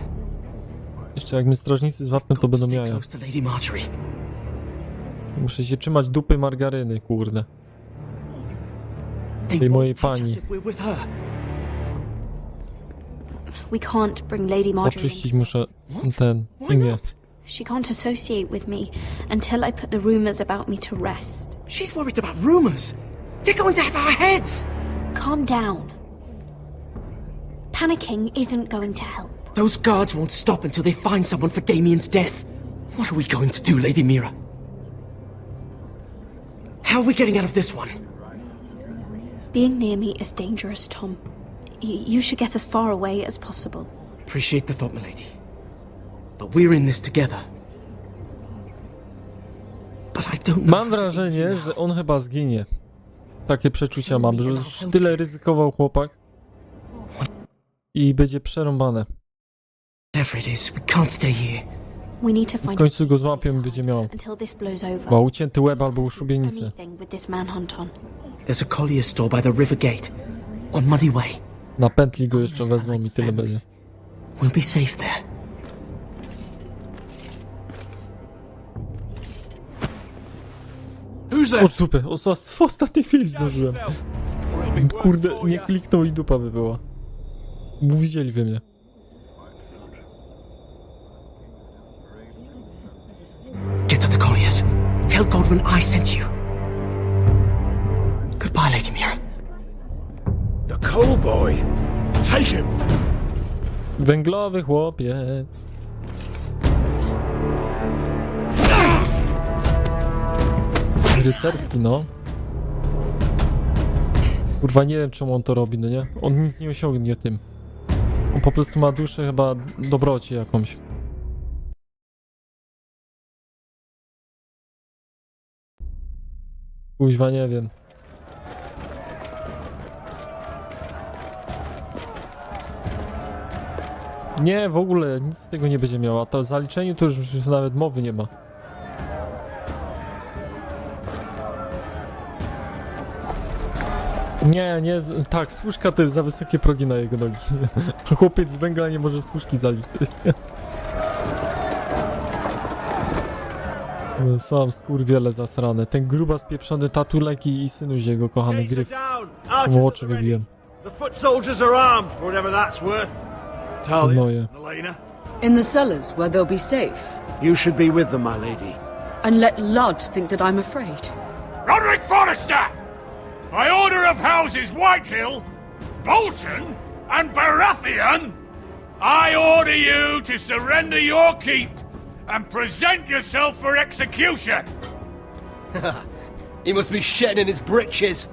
[SPEAKER 2] Jeszcze jak my strażnicy złapmy, to będą
[SPEAKER 9] stay
[SPEAKER 2] jaja.
[SPEAKER 9] close to Lady Marjorie.
[SPEAKER 2] Muszę się trzymać dupy margaryny, kurde.
[SPEAKER 9] They
[SPEAKER 2] Tej
[SPEAKER 9] won't
[SPEAKER 2] mojej
[SPEAKER 9] touch
[SPEAKER 2] pani.
[SPEAKER 9] us if we're with her.
[SPEAKER 6] We can't bring Lady Marjorie
[SPEAKER 2] Oczyścić
[SPEAKER 6] into
[SPEAKER 2] muszę
[SPEAKER 6] this.
[SPEAKER 2] ten
[SPEAKER 9] Why
[SPEAKER 2] imię.
[SPEAKER 9] not?
[SPEAKER 6] She can't associate with me until I put the rumors about me to rest.
[SPEAKER 9] She's worried about rumors. They're going to have our heads.
[SPEAKER 6] Calm down. Panicking isn't going to help.
[SPEAKER 9] Those guards won't stop until they find someone for Damien's death. What are we going to do, Lady Mira? How are we getting out of this one?
[SPEAKER 6] Being near me is dangerous, Tom. You should get as far away as possible.
[SPEAKER 9] Appreciate the thought, milady. But we're in this together. But I don't know.
[SPEAKER 2] Mam wrażenie, że on chyba zginie. Takie przeczucia mam, że już tyle ryzykował chłopak. I będzie przerąbane.
[SPEAKER 9] Whatever it is, we can't stay here.
[SPEAKER 6] We need to
[SPEAKER 2] W
[SPEAKER 6] find
[SPEAKER 2] końcu go złapią i będzie miał
[SPEAKER 6] until this blows over.
[SPEAKER 2] chyba ucięty łeb albo uszubienicę.
[SPEAKER 6] Anything with this manhunt on.
[SPEAKER 9] There's a collier store by the river gate. On Muddy Way.
[SPEAKER 2] Na pętli go jeszcze wezmą i tyle będzie.
[SPEAKER 9] We'll be safe there.
[SPEAKER 2] O dupę, w ostatniej chwili zdążyłem. Kurde, nie kliknął i dupa by była. Widzieli we mnie.
[SPEAKER 9] tell Godwin I sent you. Goodbye, Lady Mira.
[SPEAKER 13] The coal boy. Take him.
[SPEAKER 2] Węglowy chłopiec. Rycerski, no. Kurwa, nie wiem czemu on to robi, no nie? On nic nie osiągnie tym. On po prostu ma duszę chyba dobroci jakąś. Kuźwa, nie wiem. Nie, w ogóle nic z tego nie będzie miał, a to zaliczeniu to już nawet mowy nie ma. Nie, tak, służka to jest za wysokie progi na jego nogi. Chłopiec z węgla nie może służki zaliczyć. Sam skurwiele zasrane. Ten gruba spieprzony tatulek i synuś jego kochany gryf. Mu oczy wybiłem.
[SPEAKER 14] The foot soldiers are armed, for whatever that's worth.
[SPEAKER 2] Talia,
[SPEAKER 14] Elena,
[SPEAKER 15] In the cellars where they'll be safe.
[SPEAKER 14] you should be with them, my lady.
[SPEAKER 15] And let Lud think that I'm afraid.
[SPEAKER 13] Roderick Forrester! By order of Houses Whitehill, Bolton, and Baratheon, I order you to surrender your keep and present yourself for execution!
[SPEAKER 9] He must be shedding in his britches.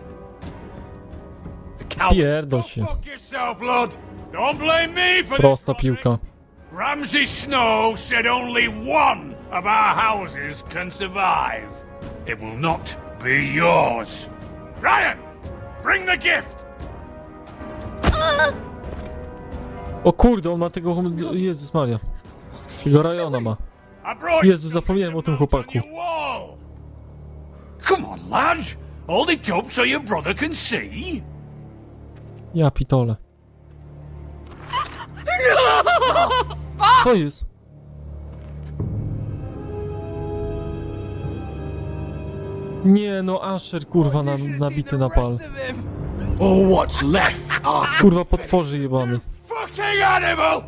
[SPEAKER 2] pierdol się.
[SPEAKER 13] Fuck yourself, Lud! Don't blame me for
[SPEAKER 2] Prosta
[SPEAKER 13] this,
[SPEAKER 2] piłka.
[SPEAKER 13] Ramsay Snow said only one of our houses can survive. It will not be yours. Ryan, bring the gift!
[SPEAKER 2] O kurde, on ma tego... Jezus Maria. Tego Rajona ma. Jezu, zapomniałem o tym chłopaku.
[SPEAKER 13] Come on, lad! Hold it up so your brother can see.
[SPEAKER 2] Ja pitole. Co jest? Nie no, Asher kurwa nabity na pal.
[SPEAKER 13] Oh, what's left?
[SPEAKER 2] Kurwa potworzy jebany.
[SPEAKER 13] Fucking animal!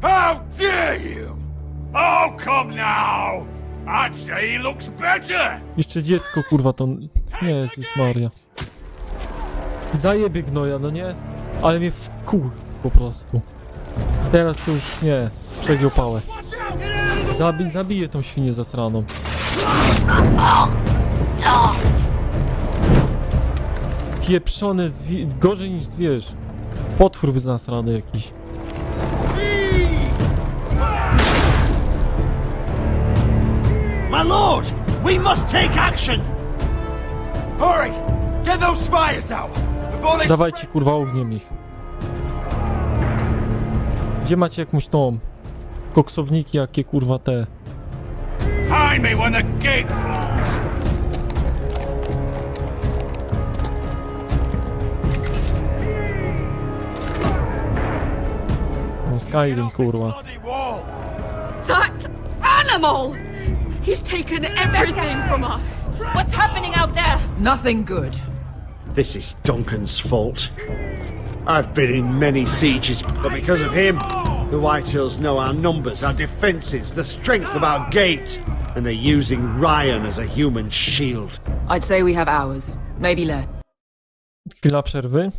[SPEAKER 13] How dare you! Oh, come now! I'd say he looks better!
[SPEAKER 2] Jeszcze dziecko kurwa to... Jezus Maria. Zajebie gnoja, no nie? Ale mnie wkur po prostu. Teraz to już nie. Przegiął pałę. Zabiję tą świnię zasraną. Pieprzone gorzej niż zwierz. Potwór by zasrany jakiś.
[SPEAKER 14] My lord, we must take action!
[SPEAKER 13] Hurry! Get those fires out! Before they...
[SPEAKER 2] Dawajcie kurwa ogniem ich. Gdzie macie jakąś tą... Koksowniki jakie kurwa te...
[SPEAKER 13] Find me when the gate falls!
[SPEAKER 2] No Skyrim kurwa.
[SPEAKER 1] That animal! He's taken everything from us.
[SPEAKER 3] What's happening out there?
[SPEAKER 12] Nothing good.
[SPEAKER 14] This is Duncan's fault. I've been in many sieges, but because of him, the Whitehills know our numbers, our defenses, the strength of our gate, and they're using Ryan as a human shield.
[SPEAKER 12] I'd say we have hours, maybe less.
[SPEAKER 2] Chwila przerwy.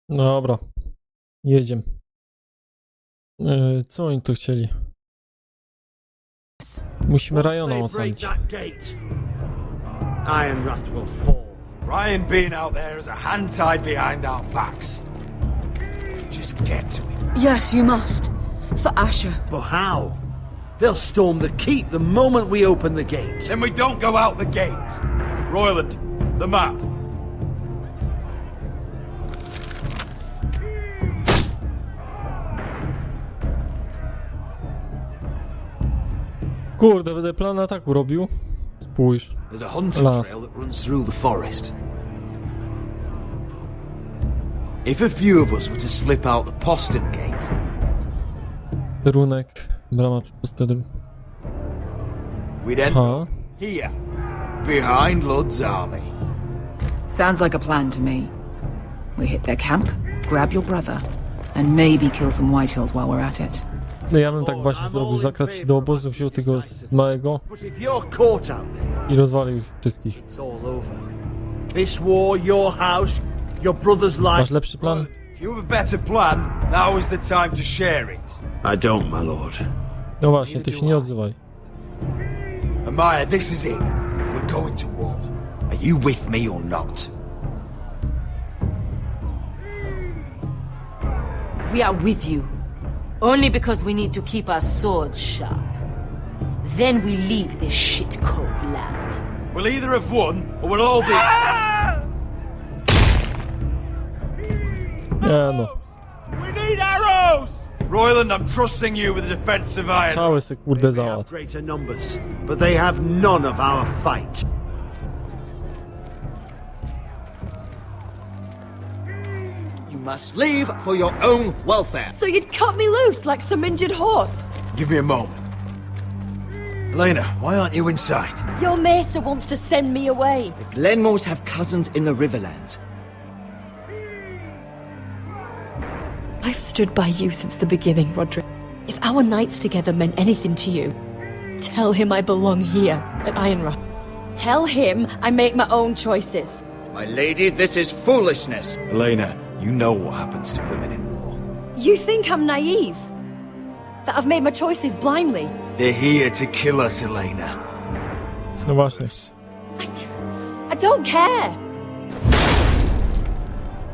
[SPEAKER 2] Dobra. Jedziemy. Co oni tu chcieli? Musimy Ryana ocalić.
[SPEAKER 14] Ironwrath will fall.
[SPEAKER 13] Ryan being out there is a hand tied behind our backs. Just get to him.
[SPEAKER 15] Yes, you must. For Asher.
[SPEAKER 14] But how? They'll storm the keep the moment we open the gate.
[SPEAKER 13] Then we don't go out the gate. Royland, the map.
[SPEAKER 2] Kurde, będę plan ataku robił. Spójrz.
[SPEAKER 8] There's a hunting
[SPEAKER 2] Las.
[SPEAKER 8] trail that runs through the forest. If a few of us were to slip out the postern gate,
[SPEAKER 2] Terunek. Brama pustery.
[SPEAKER 8] we'd end up here, behind Lud's army.
[SPEAKER 12] Sounds like a plan to me. We hit their camp, grab your brother, and maybe kill some Whitehills while we're at it.
[SPEAKER 2] No ja bym tak właśnie zrobił. Zakradł się do obozu, wziął tego z małego
[SPEAKER 14] But if you're caught out there,
[SPEAKER 2] i rozwalił ich wszystkich.
[SPEAKER 14] it's all over. This war, your house, your brother's
[SPEAKER 2] Masz
[SPEAKER 14] life.
[SPEAKER 2] lepszy plan?
[SPEAKER 13] If you have a better plan, now is the time to share it.
[SPEAKER 14] I don't, my lord.
[SPEAKER 2] No właśnie, ty się nie odzywaj.
[SPEAKER 13] Amaya, this is it. We're going to war. Are you with me or not?
[SPEAKER 11] We are with you. Only because we need to keep our swords sharp. Then we leave this shit-cold land.
[SPEAKER 13] We'll either have won, or we'll all be...
[SPEAKER 2] Nie no.
[SPEAKER 13] We need arrows! Royland, I'm trusting you with the defense of Iron.
[SPEAKER 2] Cały se kurde
[SPEAKER 14] They have
[SPEAKER 2] załatw.
[SPEAKER 14] greater numbers, but they have none of our fight.
[SPEAKER 9] You must leave for your own welfare.
[SPEAKER 15] So you'd cut me loose like some injured horse?
[SPEAKER 13] Give me a moment. Elena, why aren't you inside?
[SPEAKER 15] Your maester wants to send me away.
[SPEAKER 9] The Glenmores have cousins in the Riverlands.
[SPEAKER 15] I've stood by you since the beginning, Roderick. If our nights together meant anything to you, tell him I belong here at Ironrath. Tell him I make my own choices.
[SPEAKER 9] My lady, this is foolishness.
[SPEAKER 13] Elena, you know what happens to women in war.
[SPEAKER 15] You think I'm naive? That I've made my choices blindly?
[SPEAKER 13] They're here to kill us, Elena.
[SPEAKER 2] No właśnie.
[SPEAKER 15] I don't care.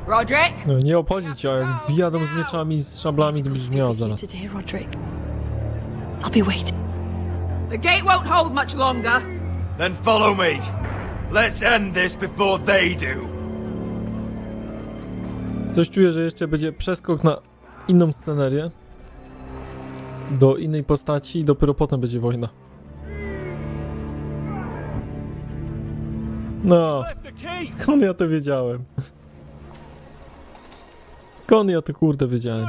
[SPEAKER 12] Roderick?
[SPEAKER 2] No, nie obchodzi cię, a jak wjadą z mieczami, z szablami, to będziesz miała zaraz.
[SPEAKER 15] Today, Roderick. I'll be waiting.
[SPEAKER 12] The gate won't hold much longer.
[SPEAKER 13] Then follow me. Let's end this before they do.
[SPEAKER 2] Coś czuję, że jeszcze będzie przeskok na inną scenerię. Do innej postaci i dopiero potem będzie wojna. No. Skąd ja to wiedziałem? Skąd ja to kurde wiedziałem?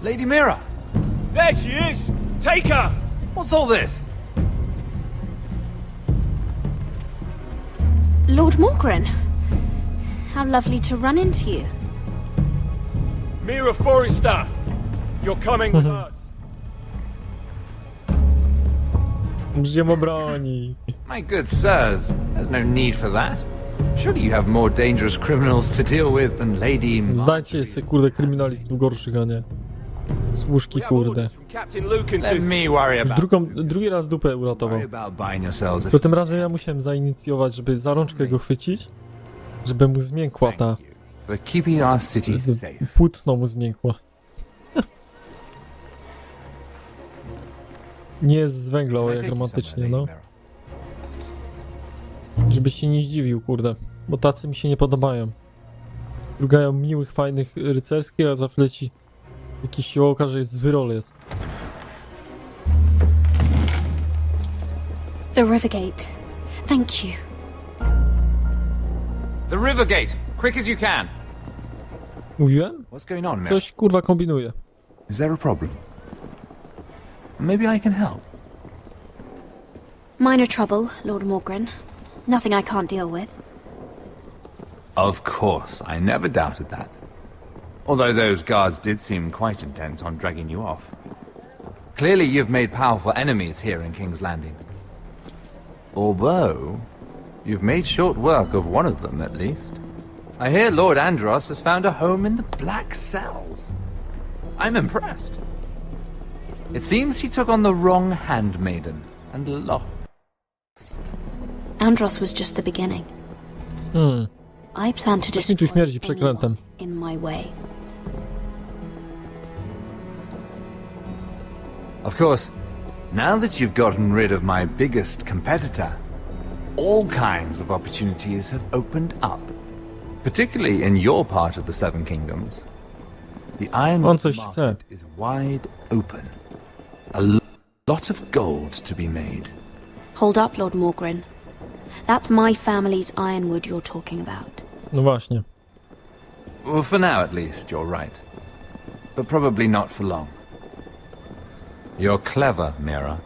[SPEAKER 5] Lady Mira!
[SPEAKER 13] There she is! Take her!
[SPEAKER 5] What's all this?
[SPEAKER 6] Lord Morgren, how lovely to run into you.
[SPEAKER 13] Mira Forrester, you're coming with us.
[SPEAKER 2] Użyjemy broni.
[SPEAKER 5] My good sirs, there's no need for that. Surely you have more dangerous criminals to deal with than Lady
[SPEAKER 2] Zdajcie się, kurde, kryminalistów gorszych, a nie. Służki, kurde.
[SPEAKER 5] Let me worry about
[SPEAKER 2] Drugi raz dupę uratował.
[SPEAKER 5] Worry about buying yourselves a
[SPEAKER 2] To tym razem ja musiałem zainicjować, żeby za rączkę go chwycić, żeby mu zmiękła ta...
[SPEAKER 5] for keeping our city safe.
[SPEAKER 2] Płótno mu zmiękła. Nie jest z węgla, o jak romantycznie, no. Żebyś się nie zdziwił, kurde. Bo tacy mi się nie podobają. Drugają miłych, fajnych, rycerskich, a za fleci jakiś się okaże, że jest wyrol jest.
[SPEAKER 6] The Rivergate. Thank you.
[SPEAKER 5] The Rivergate! Quick as you can!
[SPEAKER 2] Mówiłem?
[SPEAKER 5] What's going on, Mary?
[SPEAKER 2] Coś kurwa kombinuje.
[SPEAKER 5] Is there a problem? Maybe I can help.
[SPEAKER 6] Minor trouble, Lord Morgren. Nothing I can't deal with.
[SPEAKER 5] Of course, I never doubted that. Although those guards did seem quite intent on dragging you off. Clearly you've made powerful enemies here in King's Landing. Although, you've made short work of one of them, at least. I hear Lord Andros has found a home in the Black Cells. I'm impressed. It seems he took on the wrong handmaiden and lost.
[SPEAKER 6] Andros was just the beginning. I plan to
[SPEAKER 2] Coś mi tu śmierdzi przekrętem.
[SPEAKER 6] in my way.
[SPEAKER 5] Of course, now that you've gotten rid of my biggest competitor, all kinds of opportunities have opened up. Particularly in your part of the Seven Kingdoms. The Ironwood market is wide open. A lot of gold to be made.
[SPEAKER 6] Hold up, Lord Morgren. That's my family's ironwood you're talking about.
[SPEAKER 2] No właśnie.
[SPEAKER 5] Well, for now at least, you're right. But probably not for long. You're clever, Mira.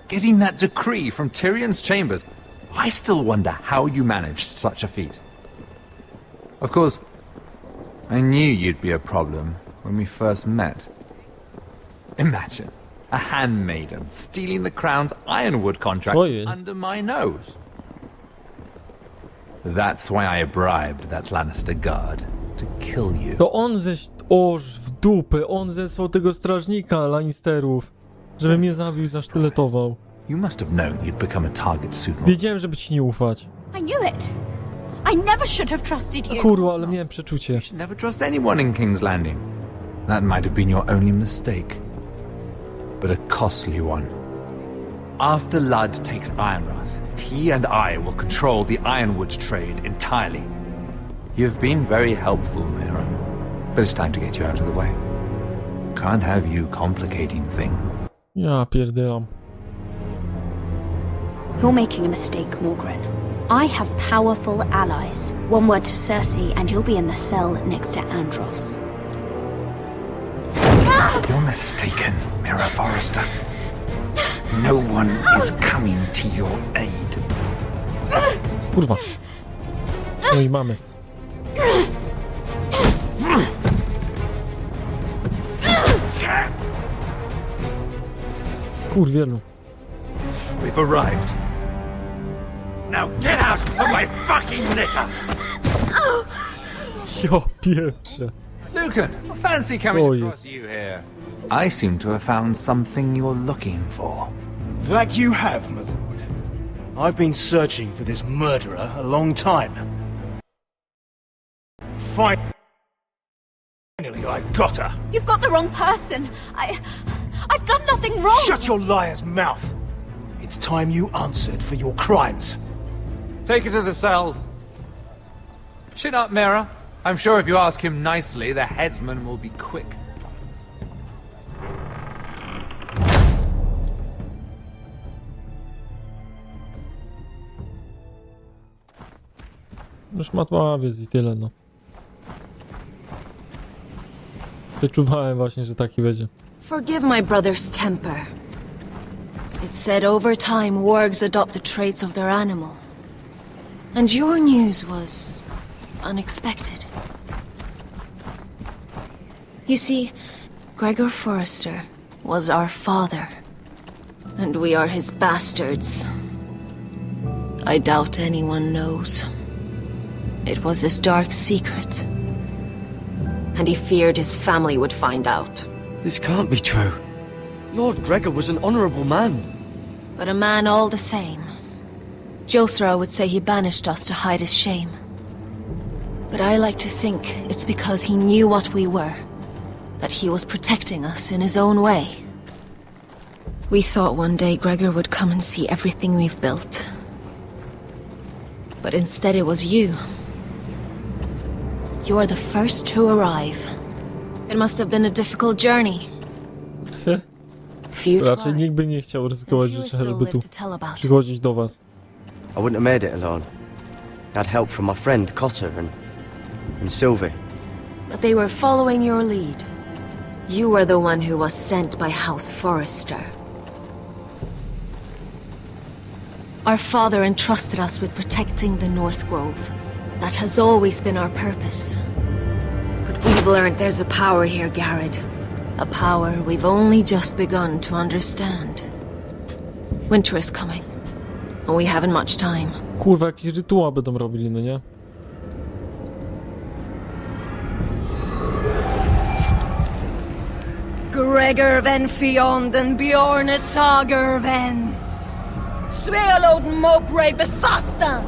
[SPEAKER 5] Getting that decree from Tyrion's chambers, I still wonder how you managed such a feat. Of course, I knew you'd be a problem when we first met. Imagine, a handmaiden stealing the crown's ironwood contract under my nose. That's why I bribed that Lannister guard to kill you.
[SPEAKER 2] To on oż w dupę, on zesłał tego strażnika Lannisterów, żeby mnie zabił i zasztyletował.
[SPEAKER 5] You must have known you'd become a target sooner.
[SPEAKER 2] Wiedziałem, żeby ci nie ufać.
[SPEAKER 1] I knew it. I never should have trusted you.
[SPEAKER 2] Kurwa, ale miałem przeczucie.
[SPEAKER 5] You should never trust anyone in King's Landing. That might have been your only mistake. But a costly one. After Ludd takes Ironrath, he and I will control the ironwood trade entirely. You've been very helpful, Mira. But it's time to get you out of the way. Can't have you complicating things.
[SPEAKER 2] Ja pierdylam.
[SPEAKER 6] You're making a mistake, Morgren. I have powerful allies. One word to Cersei and you'll be in the cell next to Andros.
[SPEAKER 5] You're mistaken, Mira Forrester. No one is coming to your aid.
[SPEAKER 2] Kurwa. No i mamy. Skurwielu.
[SPEAKER 10] We've arrived. Now get out of my fucking litter!
[SPEAKER 2] Jo, pieprze.
[SPEAKER 5] Lucan, fancy coming across you here. I seem to have found something you're looking for.
[SPEAKER 8] That you have, my lord. I've been searching for this murderer a long time. Finally, I got her.
[SPEAKER 1] You've got the wrong person. I've done nothing wrong.
[SPEAKER 8] Shut your liar's mouth. It's time you answered for your crimes.
[SPEAKER 5] Take her to the cells. Chin up, Mira. I'm sure if you ask him nicely, the headsman will be quick.
[SPEAKER 2] Już matławiec i tyle, no. Wyczuwałem właśnie, że taki będzie.
[SPEAKER 11] Forgive my brother's temper. It's said over time wargs adopt the traits of their animal. And your news was unexpected. You see, Gregor Forrester was our father, and we are his bastards. I doubt anyone knows. It was his dark secret, and he feared his family would find out.
[SPEAKER 9] This can't be true. Lord Gregor was an honourable man.
[SPEAKER 11] But a man all the same. Josra would say he banished us to hide his shame. But I like to think it's because he knew what we were, that he was protecting us in his own way. We thought one day Gregor would come and see everything we've built. But instead it was you. You are the first to arrive. It must have been a difficult journey.
[SPEAKER 2] Raczej nikt by nie chciał ryzykować życia, żeby tu przychodzić do was.
[SPEAKER 9] I wouldn't have made it alone. I had help from my friend Cotter and Sylvie.
[SPEAKER 11] But they were following your lead. You were the one who was sent by House Forrester. Our father entrusted us with protecting the North Grove. That has always been our purpose. But we've learned there's a power here, Garrett. A power we've only just begun to understand. Winter is coming. We haven't much time.
[SPEAKER 2] Kurwa, jakiś rytuał będą robili, no nie?
[SPEAKER 3] Gregor Fionden Bjorne Sagerven. Svealoden Mopray befasta.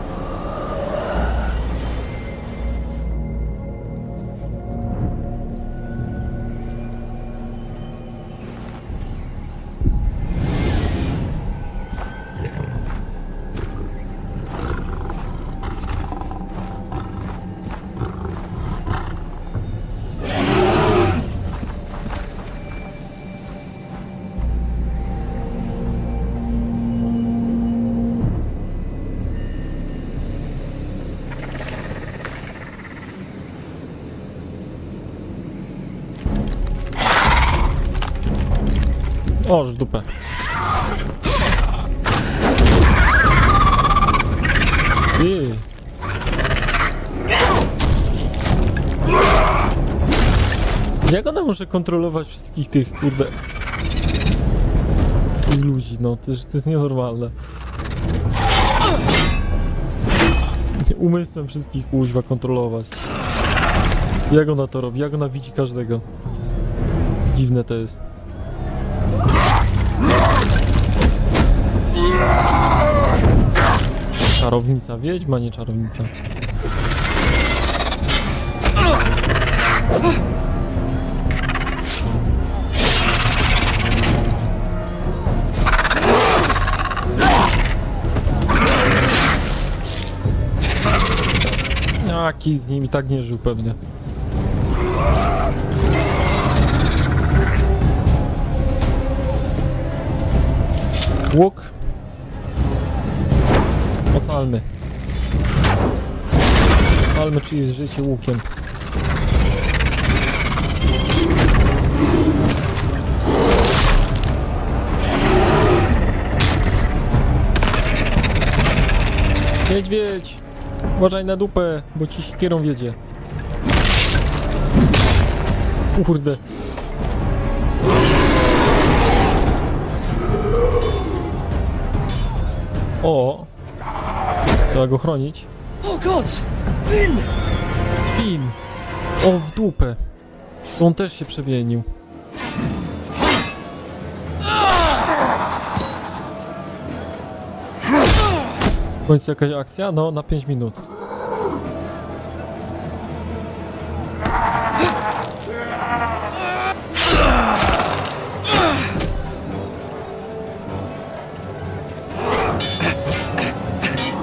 [SPEAKER 2] O, w dupę. Ty. Jak ona może kontrolować wszystkich tych, kurde... ludzi, no, to jest nienormalne. Umysłem wszystkich kuźwa kontrolować. Jak ona to robi? Jak ona widzi każdego? Dziwne to jest. Czarownica, wiedźma, nie czarownica. A, kij z nim i tak nie żył pewnie. Łuk. Ocalmy. Ocalmy czyjeś życie łukiem. Niedźwiedź! Uważaj na dupę, bo ci siekierą wiedzie. Kurde. O! Trzeba go chronić.
[SPEAKER 9] Oh God! Finn!
[SPEAKER 2] Finn! O, w dupę! On też się przewienił. W końcu jakaś akcja? No, na 5 minut.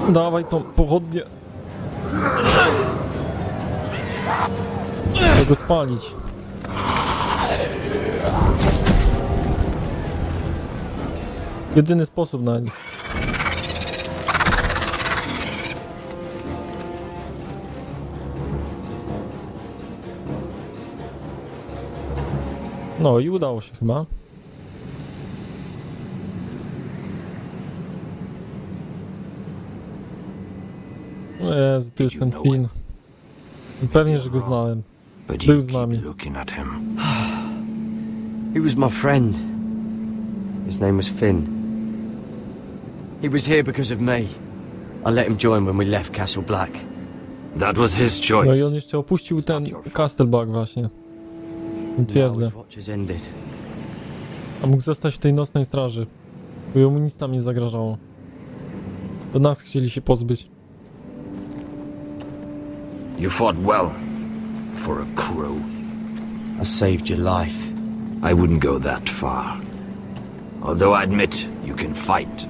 [SPEAKER 2] Dawaj tą pochodnię. Chcę go spalić. Jedyny sposób na nich. No i udało się chyba. Jezu, to jest ten Finn. Pewnie, że go znałem. Był z nami.
[SPEAKER 9] He was my friend. His name was Finn. He was here because of me. I let him join when we left Castle Black.
[SPEAKER 10] That was his choice.
[SPEAKER 2] No i on jeszcze opuścił ten Castleblack właśnie. Twierdzę. A mógł zostać w tej nocnej straży. Bo mu nic tam nie zagrażało. To nas chcieli się pozbyć.
[SPEAKER 10] You fought well. For a crow.
[SPEAKER 9] I saved your life.
[SPEAKER 10] I wouldn't go that far. Although I admit you can fight.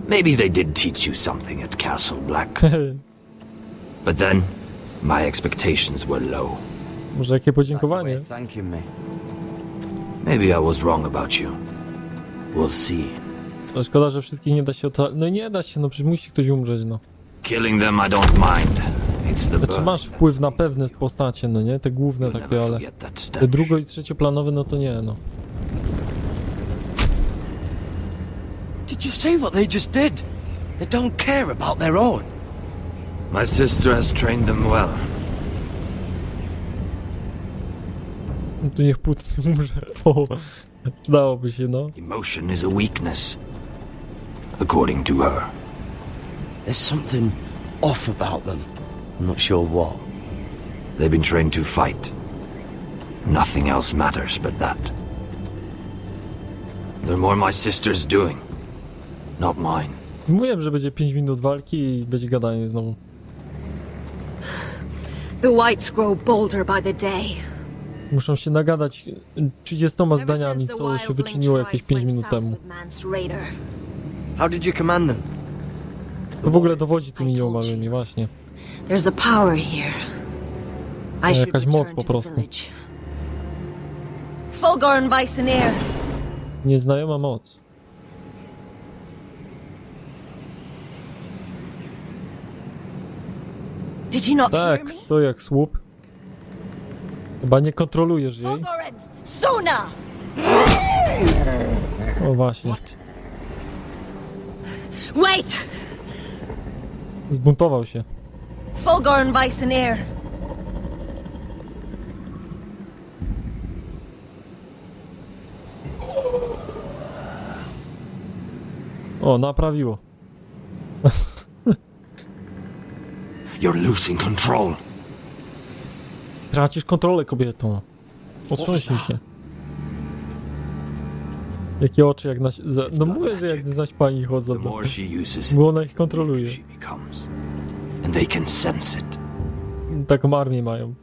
[SPEAKER 10] Maybe they did teach you something at Castle Black. But then, my expectations were low.
[SPEAKER 2] Może jakie podziękowanie?
[SPEAKER 10] Maybe I was wrong about you. We'll see.
[SPEAKER 2] To szkoda, że wszystkich nie da się No nie da się, no przecież musi ktoś umrzeć, no.
[SPEAKER 10] Killing them I don't mind. It's the
[SPEAKER 2] Znaczy masz wpływ na pewne postacie, no nie? Te główne takie, ale te drugo- i trzecioplanowe, no to nie, no.
[SPEAKER 9] Did you see what they just did? They don't care about their own.
[SPEAKER 10] My sister has trained them well.
[SPEAKER 2] No to niech umrze. O, przydałoby się, no.
[SPEAKER 10] Emotion is a weakness. according to her.
[SPEAKER 4] There's something off about them. I'm not sure what.
[SPEAKER 10] They've been trained to fight. Nothing else matters but that. They're more my sister's doing, not mine.
[SPEAKER 2] Mówiłem, że będzie 5 minut walki i będzie gadanie znowu.
[SPEAKER 15] The whites grow bolder by the day.
[SPEAKER 2] Muszą się nagadać 30 zdaniami, co się wyczyniło jakieś 5 minut temu.
[SPEAKER 4] How did you command them?
[SPEAKER 2] To w ogóle dowodzi tymi nieomałymi, właśnie.
[SPEAKER 11] There's a power here. I should
[SPEAKER 2] Jakaś moc
[SPEAKER 11] return
[SPEAKER 2] po
[SPEAKER 11] to the
[SPEAKER 2] prostu.
[SPEAKER 11] village. Fulgorn Bysonir.
[SPEAKER 2] Nieznajoma moc.
[SPEAKER 11] Did you not hear
[SPEAKER 2] Tak,
[SPEAKER 11] me?
[SPEAKER 2] stoi jak słup. Chyba nie kontrolujesz jej.
[SPEAKER 15] Fulgorn! Sona!
[SPEAKER 2] O właśnie.
[SPEAKER 15] Wait!
[SPEAKER 2] Zbuntował się.
[SPEAKER 11] Fulgorn Bysonir.
[SPEAKER 2] O, naprawiło.
[SPEAKER 10] You're losing control.
[SPEAKER 2] Tracisz kontrolę, kobieto. Otrząśnij się. Jakie oczy jak na... No mówię, że jak zaśpani chodzą.
[SPEAKER 10] The more she uses it,
[SPEAKER 2] Bo ona ich kontroluje.
[SPEAKER 10] she becomes. And they can sense it.
[SPEAKER 2] Taką armię mają.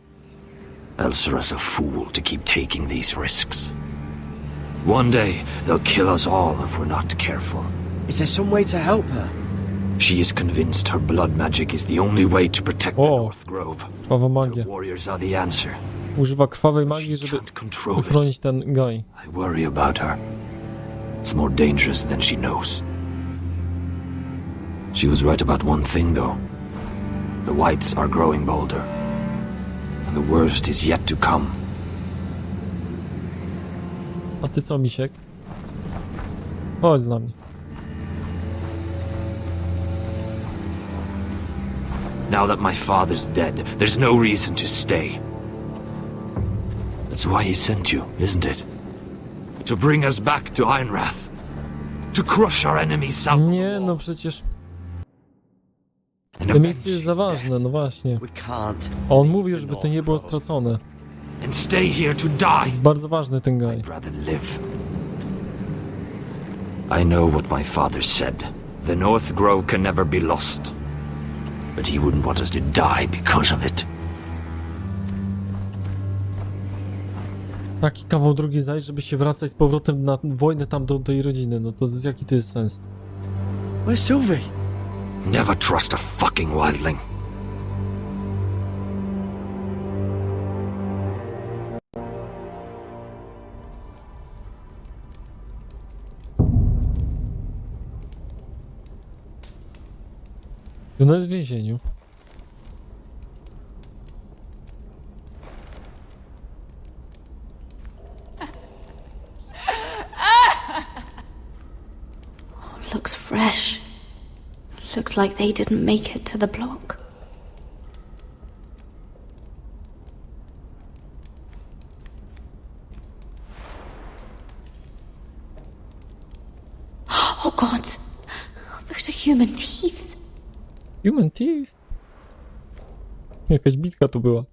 [SPEAKER 10] Elsera's a fool to keep taking these risks. One day, they'll kill us all if we're not careful.
[SPEAKER 4] Is there some way to help her?
[SPEAKER 10] She is convinced her blood magic is the only way to protect the North Grove.
[SPEAKER 2] Krwawa magia.
[SPEAKER 10] Her warriors are the answer.
[SPEAKER 2] Używa krwawej magii, żeby uchronić ten gaj.
[SPEAKER 10] I worry about her. It's more dangerous than she knows. She was right about one thing, though. The whites are growing bolder. And the worst is yet to come.
[SPEAKER 2] A ty co, misiek? Chodź z nami.
[SPEAKER 10] Now that my father's dead, there's no reason to stay. That's why he sent you, isn't it? To bring us back to Einrath. To crush our enemies south.
[SPEAKER 2] Nie, no przecież... To miejsce jest za ważne, no właśnie. A on mówi, żeby to nie było stracone.
[SPEAKER 10] And stay here to die.
[SPEAKER 2] Jest bardzo ważny ten gaj.
[SPEAKER 10] I'd rather live. I know what my father said. The North Grove can never be lost. But he wouldn't want us to die because of it.
[SPEAKER 2] Taki kawał drogi zajść, żeby się wracać z powrotem na wojnę tam do jej rodziny. No to jaki to jest sens?
[SPEAKER 4] Where's Sylvie?
[SPEAKER 10] Never trust a fucking wildling.
[SPEAKER 2] Ona jest w więzieniu.
[SPEAKER 6] Looks fresh. Looks like they didn't make it to the block. Oh God! Those are human teeth.
[SPEAKER 2] Human teeth? Jakaś bitka tu była.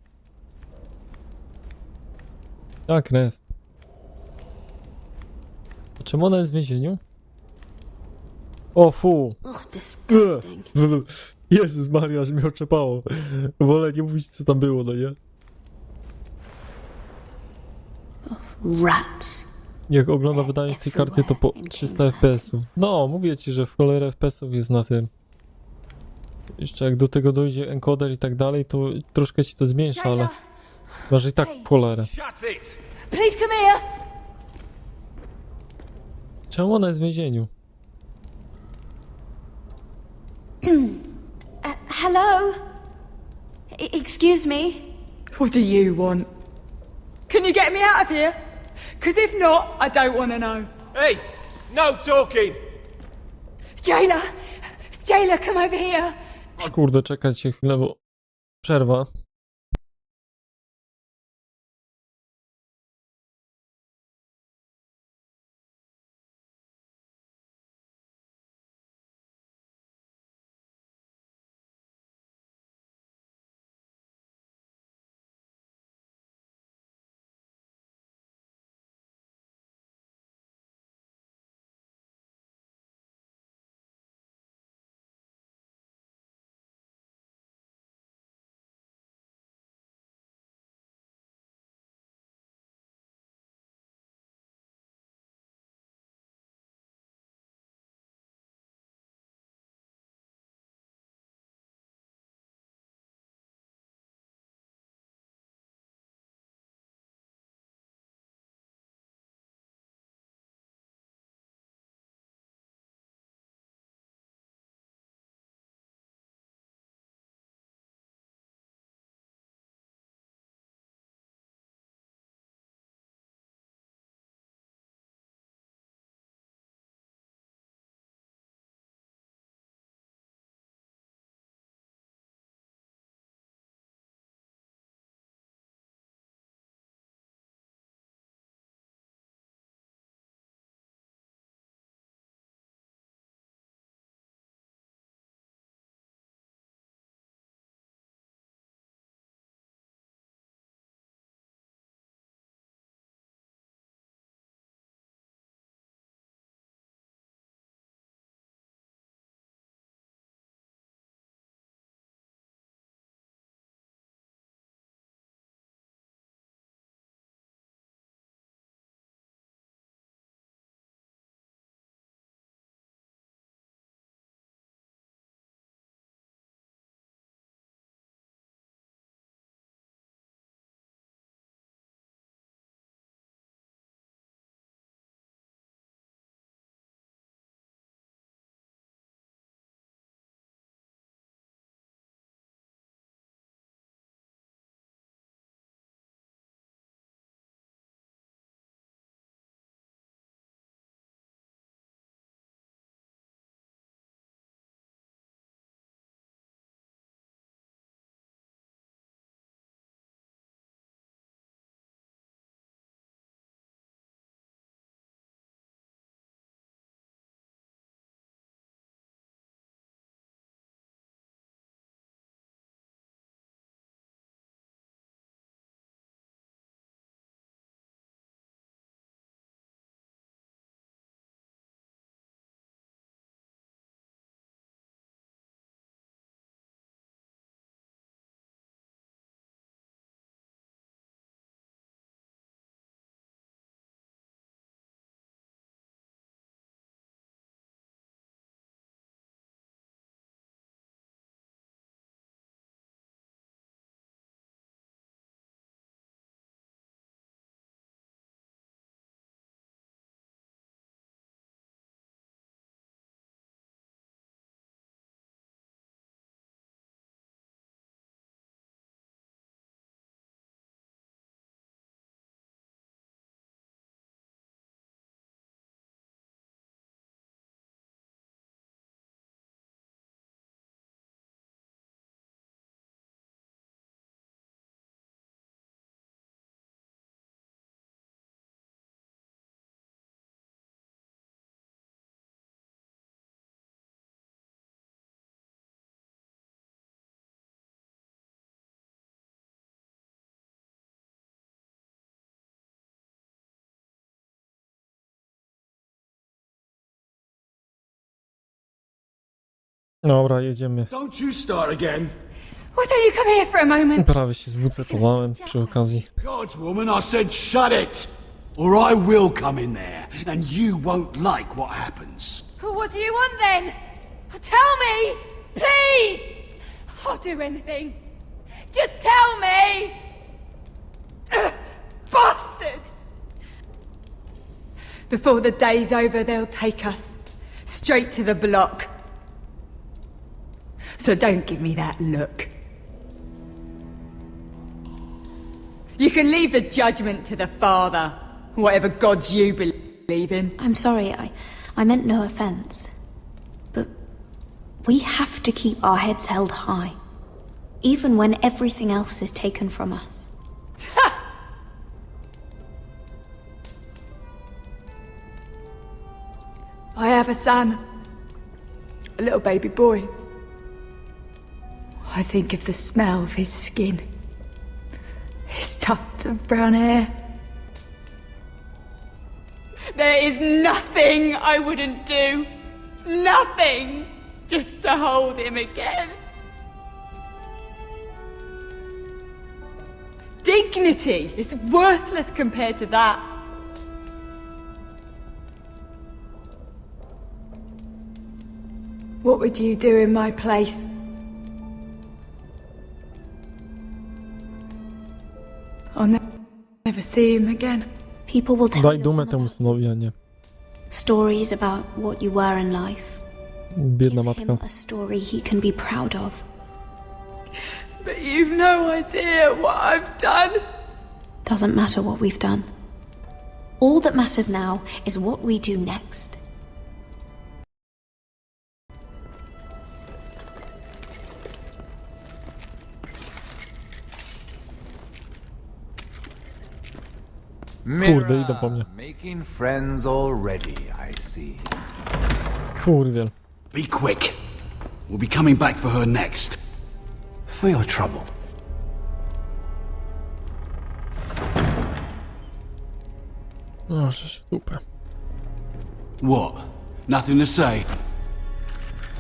[SPEAKER 2] A, krew. A czemu ona jest w więzieniu? O, fu!
[SPEAKER 6] Oh, disgusting.
[SPEAKER 2] Jezus Maria, aż mnie oczepało. Wolę nie mówić, co tam było, no nie?
[SPEAKER 6] Rats.
[SPEAKER 2] Jak ogląda wydanie tej karty, to po 300 FPS-ów. No, mówię ci, że w cholerę FPS-ów jest na tym. Jeszcze jak do tego dojdzie encoder i tak dalej, to troszkę ci to zmniejsza, ale... Masz i tak w cholerę.
[SPEAKER 15] Please come here!
[SPEAKER 2] Czemu ona jest w więzieniu?
[SPEAKER 6] Hello? Excuse me?
[SPEAKER 12] What do you want? Can you get me out of here? Because if not, I don't want to know.
[SPEAKER 13] Hey! No talking!
[SPEAKER 15] Jailer! Jailer, come over here!
[SPEAKER 2] Kurde, czekajcie chwilę, bo... Przerwa. Dobra, jedziemy.
[SPEAKER 8] Don't you start again.
[SPEAKER 3] Why don't you come here for a moment?
[SPEAKER 2] Prawie się zwucetowałem przy okazji.
[SPEAKER 8] God's woman, I said shut it! Or I will come in there, and you won't like what happens.
[SPEAKER 3] What do you want then? Tell me! Please! I'll do anything. Just tell me! Bastard! Before the day's over, they'll take us straight to the block. So don't give me that look. You can leave the judgment to the Father, whatever gods you believe in.
[SPEAKER 6] I'm sorry, I meant no offense. But we have to keep our heads held high, even when everything else is taken from us.
[SPEAKER 3] I have a son, a little baby boy. I think of the smell of his skin, his tuft of brown hair. There is nothing I wouldn't do. Nothing. Just to hold him again. Dignity is worthless compared to that. What would you do in my place? I'll never see him again.
[SPEAKER 6] People will tell
[SPEAKER 2] Daj
[SPEAKER 6] you
[SPEAKER 2] dumę
[SPEAKER 6] some
[SPEAKER 2] temu synowi, a nie.
[SPEAKER 6] stories about what you were in life.
[SPEAKER 2] Biedna
[SPEAKER 6] Give him
[SPEAKER 2] matka.
[SPEAKER 6] a story he can be proud of.
[SPEAKER 3] But you've no idea what I've done.
[SPEAKER 6] Doesn't matter what we've done. All that matters now is what we do next.
[SPEAKER 2] Kurde, idą po mnie.
[SPEAKER 5] Making friends already, I see.
[SPEAKER 2] Kurwiel.
[SPEAKER 8] Be quick. We'll be coming back for her next.
[SPEAKER 5] For your trouble.
[SPEAKER 2] Możesz w dupę.
[SPEAKER 8] What? Nothing to say?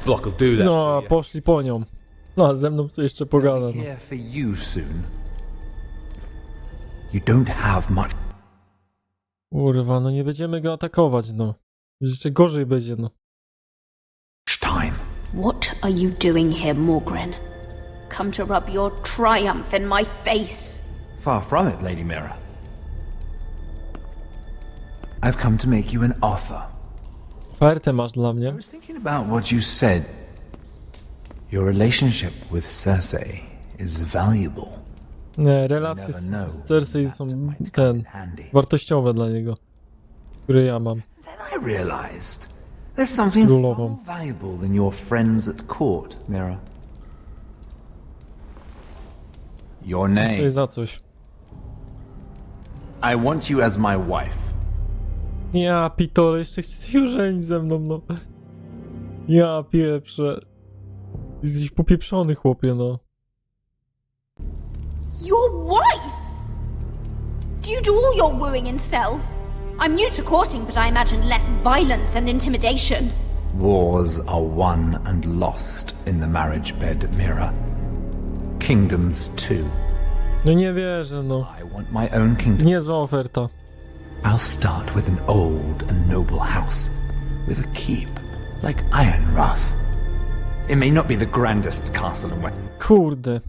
[SPEAKER 16] Block will do that.
[SPEAKER 2] No, a poszli po nią. No, a ze mną co jeszcze pogada. No.
[SPEAKER 5] Here for you soon. You don't have much.
[SPEAKER 2] Kurwa, no nie będziemy go atakować, no. Jeszcze gorzej będzie, no.
[SPEAKER 5] Time.
[SPEAKER 6] What are you doing here, Morgren? Come to rub your triumph in my face.
[SPEAKER 5] Far from it, Lady Mira. I've come to make you an offer.
[SPEAKER 2] Ofertę masz dla
[SPEAKER 5] I
[SPEAKER 2] mnie?
[SPEAKER 5] was thinking about what you said. Your relationship with Cersei is valuable.
[SPEAKER 2] Nie, relacje z Cersei są wartościowe dla niego, które ja mam.
[SPEAKER 5] Then I realized there's something far more valuable than your friends at court, Mira. Your name.
[SPEAKER 2] Coś za coś.
[SPEAKER 5] I want you as my wife.
[SPEAKER 2] Ja pitole, jeszcze chcesz się żenić ze mną, no. Ja pieprzę. Jesteś popieprzony, chłopie, no.
[SPEAKER 6] Your wife? Do you do all your wooing in cells? I'm new to courting, but I imagined less violence and intimidation.
[SPEAKER 5] Wars are won and lost in the marriage bed, Mira. Kingdoms too.
[SPEAKER 2] No nie wierzę, no.
[SPEAKER 5] I want my own kingdom.
[SPEAKER 2] Niezła oferta.
[SPEAKER 5] I'll start with an old and noble house, with a keep, like Ironrath. It may not be the grandest castle in
[SPEAKER 2] Kurde.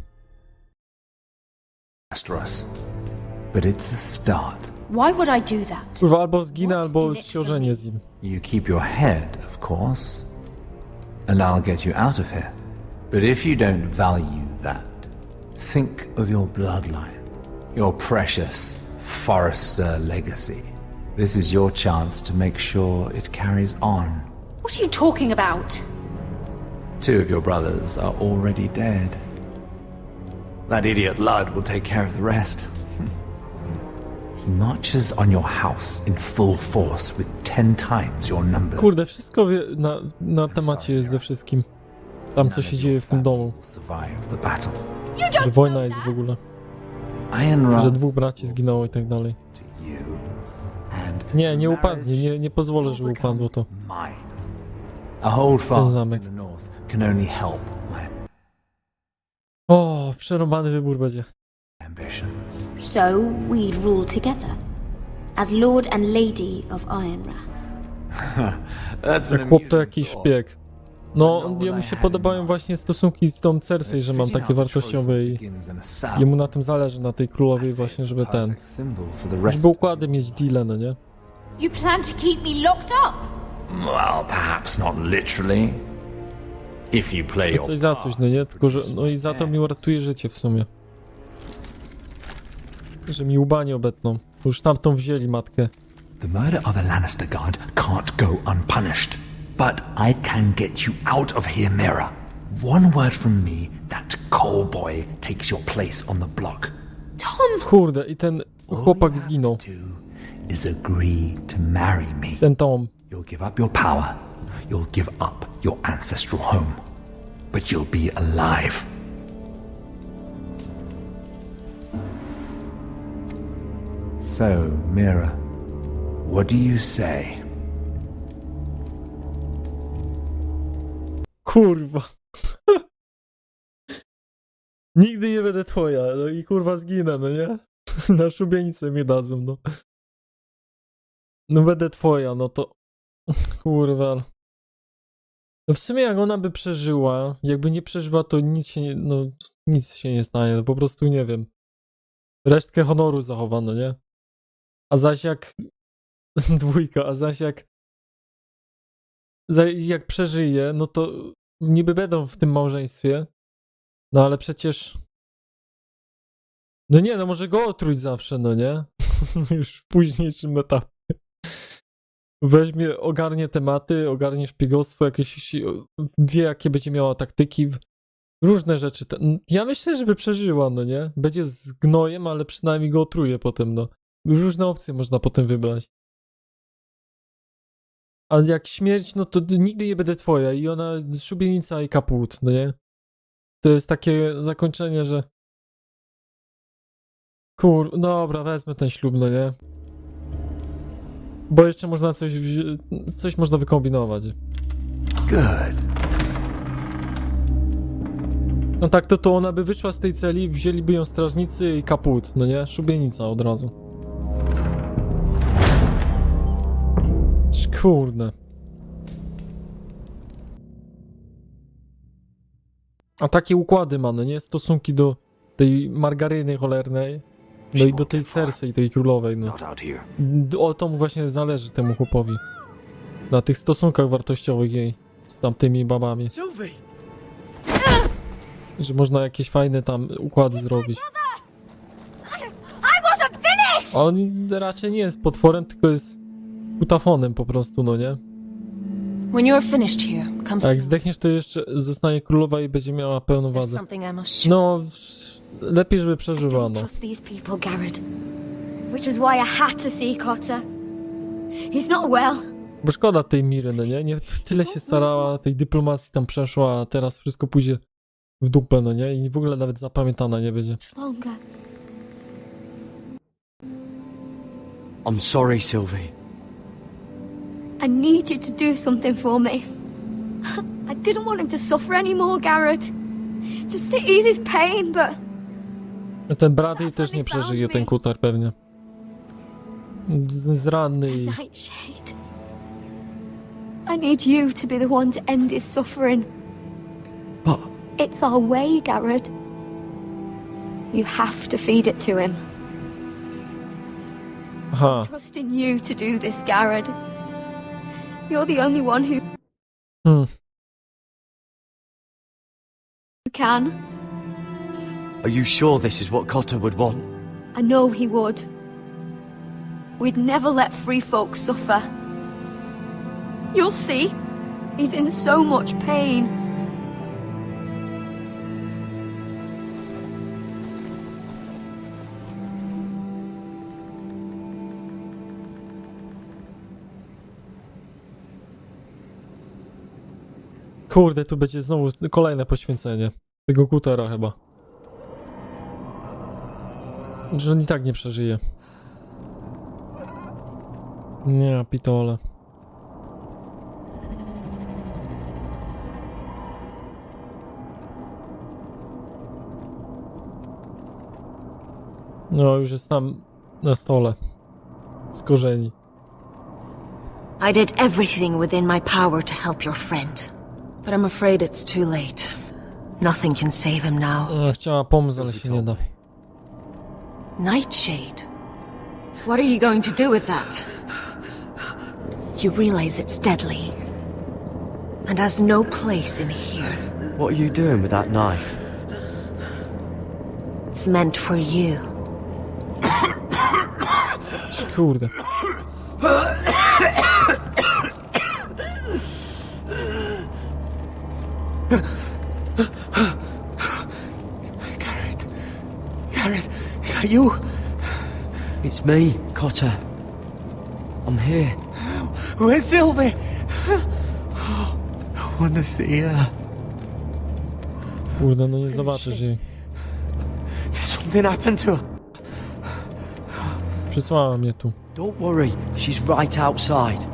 [SPEAKER 5] Westeros, but it's a start.
[SPEAKER 6] Why would I do that?
[SPEAKER 2] Kurwa, albo zginę, albo się ożenię z nim.
[SPEAKER 5] You keep your head, of course, and I'll get you out of here. But if you don't value that, think of your bloodline, your precious Forrester legacy. This is your chance to make sure it carries on.
[SPEAKER 6] What are you talking about?
[SPEAKER 5] 2 of your brothers are already dead. That idiot Lud will take care of the rest. He marches on your house in full force with 10 times your numbers.
[SPEAKER 2] Kurde, wszystko wie, na temacie jest ze wszystkim. Tam co się dzieje w tym domu. Że wojna jest w ogóle. Że 2 braci zginęło i tak dalej. Nie, nie upadnie, nie pozwolę, żeby upadło to.
[SPEAKER 5] A holdfast in
[SPEAKER 2] zamek.
[SPEAKER 5] the north can only help my
[SPEAKER 2] O, przerąbany wybór będzie.
[SPEAKER 5] ambitions.
[SPEAKER 6] So we'd rule together, as Lord and Lady of Ironrath.
[SPEAKER 13] That's
[SPEAKER 2] Jak chłop to jakiś szpieg. No, jemu się podobają właśnie stosunki z tą Cersei, że mam takie wartościowe i jemu na tym zależy, na tej królowej właśnie, żeby żeby układy mieć deale, no nie?
[SPEAKER 1] You plan to keep me locked up?
[SPEAKER 5] Well, perhaps not literally. If you play
[SPEAKER 2] No
[SPEAKER 5] your
[SPEAKER 2] coś za coś, no nie? Tylko, że no i za to mi uratuje życie w sumie. Że mi łba nie obetną. Już tamtą wzięli matkę.
[SPEAKER 5] The murder of a Lannister guard can't go unpunished. But I can get you out of here, Mira. One word from me, that coal boy takes your place on the block.
[SPEAKER 6] Tom!
[SPEAKER 2] Kurde, i ten chłopak zginął.
[SPEAKER 5] Is agree to marry me.
[SPEAKER 2] Ten Tom.
[SPEAKER 5] You'll give up your power. You'll give up your ancestral home. But you'll be alive. So, Mira, what do you say?
[SPEAKER 2] Kurwa. Nigdy nie będę twoja, no i kurwa zginę, no nie? Na szubienicę mnie dadzą, no. No będę twoja, no to... Kurwa. No w sumie jak ona by przeżyła, jakby nie przeżyła, to nic się nie, no, nic się nie stanie, no po prostu nie wiem. Resztkę honoru zachowano, nie? A zaś jak... Dwójka, a zaś jak przeżyje, no to niby będą w tym małżeństwie, no ale przecież... No nie, no może go otruć zawsze, no nie? Już w późniejszym etapie. Weźmie, ogarnie tematy, ogarnie szpiegostwo, jakieś... Wie, jakie będzie miała taktyki, różne rzeczy. Ja myślę, żeby przeżyła, no nie? Będzie z gnojem, ale przynajmniej go otruje potem, no. Różne opcje można potem wybrać. A jak śmierć, no to nigdy nie będę twoja i ona szubienica i kaput, no nie? To jest takie zakończenie, że... Dobra, wezmę ten ślub, no nie? Bo jeszcze można coś można wykombinować.
[SPEAKER 5] Good.
[SPEAKER 2] No tak, to ona by wyszła z tej celi, wzięliby ją strażnicy i kaput, no nie? Szubienica od razu. Kurde. A takie układy ma, no nie? Stosunki do tej margaryny cholernej, no i do tej Cersei, tej królowej, no. O to mu właśnie zależy temu chłopowi. Na tych stosunkach wartościowych jej z tamtymi babami. Że można jakieś fajne tam układy zrobić. A on raczej nie jest potworem, tylko jest kutafonem po prostu, no nie?
[SPEAKER 11] When you're finished here, come
[SPEAKER 2] A jak
[SPEAKER 11] see
[SPEAKER 2] zdechniesz, to jeszcze zostanie królowa i będzie miała pełną
[SPEAKER 11] me. There's
[SPEAKER 2] władzę.
[SPEAKER 11] something I must
[SPEAKER 2] No, lepiej, żeby przeżyła, no.
[SPEAKER 6] Trust these people, Garrett. Which was why I had to see Cotter. He's not well.
[SPEAKER 2] Bo szkoda tej Miry, no nie? Tyle się starała, tej dyplomacji tam przeszła, a teraz wszystko pójdzie w dupę, no nie? I w ogóle nawet zapamiętana nie będzie.
[SPEAKER 6] Longer.
[SPEAKER 9] I'm sorry, Sylvie.
[SPEAKER 6] I need you to do something for me. I didn't want him to suffer anymore, Garrett. Just to ease his pain, but...
[SPEAKER 2] Ten Bradley też nie przeżyje, ten kutar pewnie. Z ranny i...
[SPEAKER 6] Nightshade. I need you to be the one to end his suffering.
[SPEAKER 9] But...
[SPEAKER 6] It's our way, Garrett. You have to feed it to him.
[SPEAKER 2] Aha.
[SPEAKER 6] Trusting you to do this, Garrett. You're the only one who can.
[SPEAKER 9] Are you sure this is what Cotter would want?
[SPEAKER 6] I know he would. We'd never let free folk suffer. You'll see. He's in so much pain.
[SPEAKER 2] Kurde, tu będzie znowu kolejne poświęcenie. Tego kutera chyba. Że on i tak nie przeżyje. Nie, pitole. No, już jest tam na stole. Z korzeni.
[SPEAKER 11] I did everything within my power to help your friend. But I'm afraid it's too late. Nothing can save him now.
[SPEAKER 2] Chciała pomóc, ale się nie da.
[SPEAKER 11] Nightshade? What are you going to do with that? You realize it's deadly. And has no place in here.
[SPEAKER 17] What are you doing with that knife?
[SPEAKER 11] It's meant for you.
[SPEAKER 2] Kurde.
[SPEAKER 9] Gareth, is that you?
[SPEAKER 17] It's me, Cotter. I'm here.
[SPEAKER 9] Where's Sylvie? I want to see her.
[SPEAKER 2] Kurde, no nie zobaczysz jej.
[SPEAKER 9] Did something happen to her?
[SPEAKER 2] Przysłała mnie tu.
[SPEAKER 17] Don't worry, she's right outside.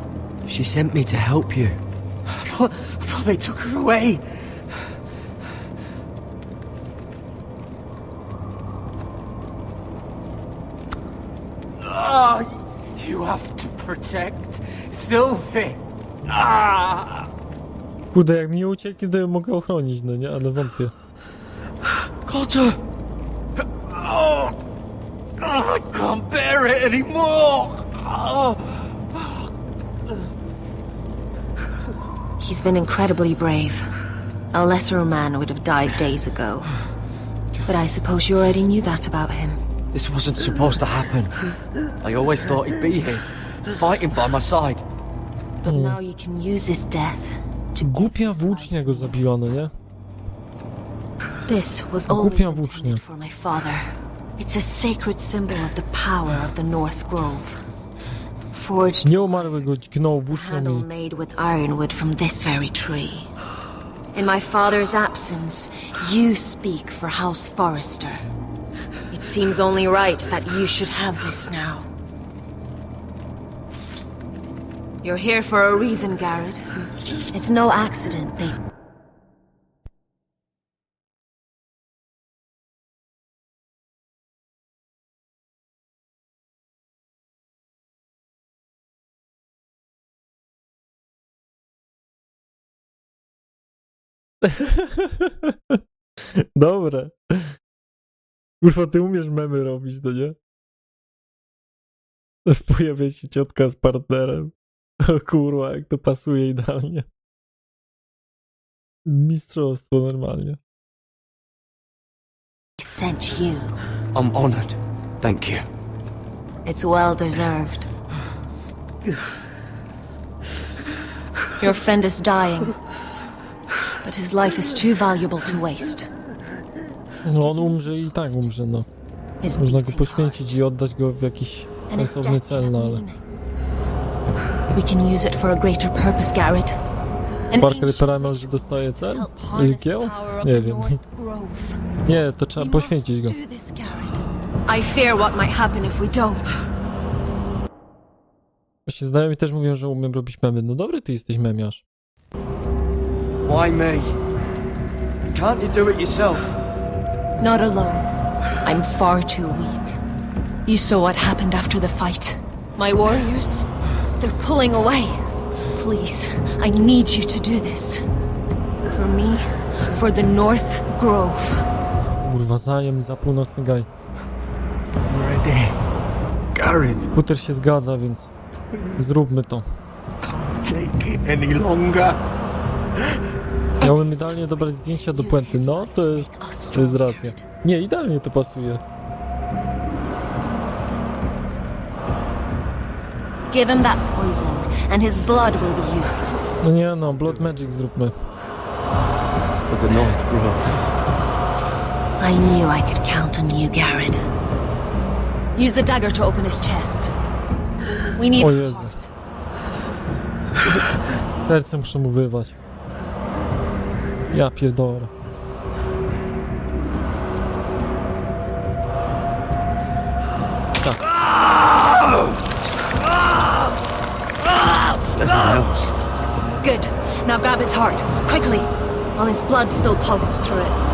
[SPEAKER 17] She sent me to help you.
[SPEAKER 9] I thought they took her away. Ah, you have to protect Sylvie. Ah.
[SPEAKER 2] Kurde, jak mi uciekł, kiedy mogę ochronić, no nie? Ale wątpię.
[SPEAKER 9] Cotter! Oh, I can't bear it anymore! Oh.
[SPEAKER 11] He's been incredibly brave. A lesser man would have died days ago. But I suppose you already knew that about him.
[SPEAKER 17] This wasn't supposed to happen. I always thought he'd be here, fighting by my side.
[SPEAKER 11] But now you can use his death to
[SPEAKER 2] Głupia włócznia go zabiła, no nie?
[SPEAKER 11] This was always
[SPEAKER 2] Głupia włócznia.
[SPEAKER 11] intended for my father. It's a sacred symbol of the power of the North Grove. Forged
[SPEAKER 2] Nie umarły go dźgnął włócznią
[SPEAKER 11] handle
[SPEAKER 2] i...
[SPEAKER 11] made with ironwood from this very tree. In my father's absence, you speak for House Forrester. It seems only right that you should have this now. You're here for a reason, Garrett. It's no accident they...
[SPEAKER 2] Dobre. Kurwa, ty umiesz memy robić, no nie? Pojawia się ciotka z partnerem. O kurwa, jak to pasuje idealnie. Mistrzostwo normalnie.
[SPEAKER 11] sent you.
[SPEAKER 17] I'm honored. Thank you.
[SPEAKER 11] It's well deserved. Your friend is dying, but his life is too valuable to waste.
[SPEAKER 2] No on umrze i tak umrze, no. Można go poświęcić i oddać go w jakiś sensowny cel, no ale...
[SPEAKER 11] We can use it for a greater purpose, Garrett.
[SPEAKER 2] Parker Paramount, że dostaje cel? Kieł? Nie wiem. Nie, to trzeba poświęcić go.
[SPEAKER 11] I fear what might happen if we don't.
[SPEAKER 2] Właśnie znajomi też mówią, że umiem robić memy. No dobry ty jesteś memiarz.
[SPEAKER 17] Why me? Can't you do it yourself?
[SPEAKER 11] Not alone. I'm far too weak. You saw what happened after the fight. My warriors, they're pulling away. Please, I need you to do this. For me, for the North Grove.
[SPEAKER 2] Kurwa, zajem za północny gaj.
[SPEAKER 9] Ready. Gareth.
[SPEAKER 2] Skuter się zgadza, więc zróbmy to.
[SPEAKER 9] Take it any longer.
[SPEAKER 2] Miałem idealnie dobrać zdjęcia do puenty. No, to jest racja. Nie, idealnie to pasuje.
[SPEAKER 11] Give him that poison, and his blood will be useless.
[SPEAKER 2] No nie, no, Blood Magic zróbmy.
[SPEAKER 17] For the North Grove.
[SPEAKER 11] I knew I could count on you, Garrett. Use a dagger to open his chest. We need
[SPEAKER 2] O
[SPEAKER 11] a
[SPEAKER 2] Jezu.
[SPEAKER 11] heart.
[SPEAKER 2] Serce muszę mu wyrwać. Ja pierdolę. Tak.
[SPEAKER 11] Good. Now grab his heart, quickly, while his blood still pulses through it.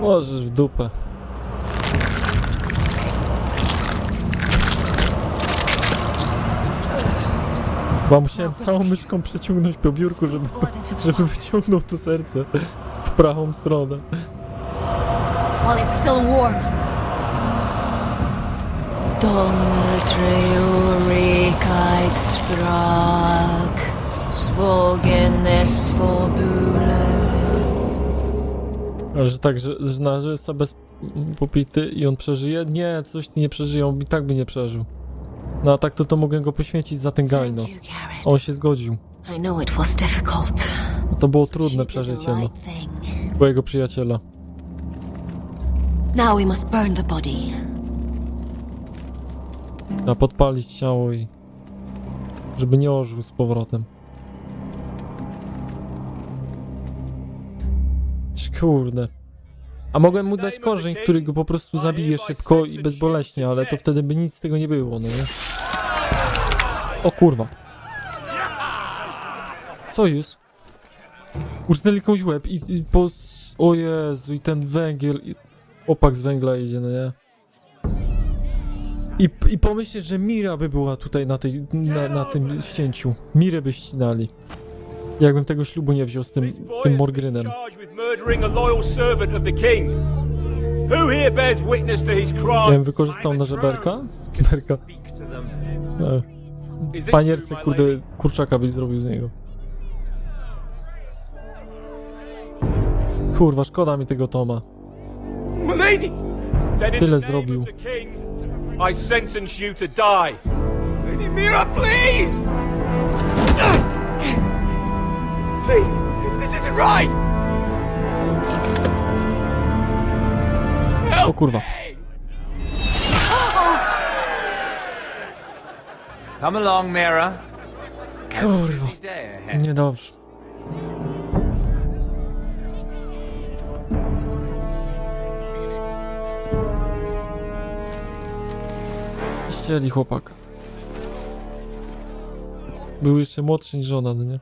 [SPEAKER 2] Możesz w dupę. Bo musiałem całą myszką przeciągnąć po biurku, żeby wyciągnął to serce w prawą stronę.
[SPEAKER 11] While it's still warm. Donny Treurig Sprak, Svogen Svobule.
[SPEAKER 2] A że tak, że sobie bez popity i on przeżyje? Nie, coś ty nie przeżyje, on i tak by nie przeżył. No a tak to mogę go poświęcić za ten gaj, no. On się zgodził.
[SPEAKER 11] I know it was difficult.
[SPEAKER 2] No to było trudne przeżycie, no. Twojego przyjaciela.
[SPEAKER 11] Now we must burn the body.
[SPEAKER 2] Trzeba podpalić ciało i... żeby nie ożył z powrotem. Kurde. A mogłem mu dać korzeń, który go po prostu zabije szybko i bezboleśnie, ale to wtedy by nic z tego nie było, no nie? O kurwa. Co jest? Uszczęli komuś łeb i po... O Jezu, i ten węgiel... Opak z węgla idzie, no nie? I pomyśleć, że Mira by była tutaj na tym ścięciu. Mirę by ścinali. Jakbym tego ślubu nie wziął z tym Morgrynem. Ja bym wykorzystał na żeberka? Berka. W panierce, kurde, kurczaka byś zrobił z niego. Kurwa, szkoda mi tego Toma. Tyle zrobił.
[SPEAKER 13] I sentence you to die. Lady Mira, please! Please, this isn't right!
[SPEAKER 2] O kurwa.
[SPEAKER 5] Come along, Mira.
[SPEAKER 2] Kurwa. Niedobrze. Ścieli chłopak. Był jeszcze młodszy niż ona, no nie?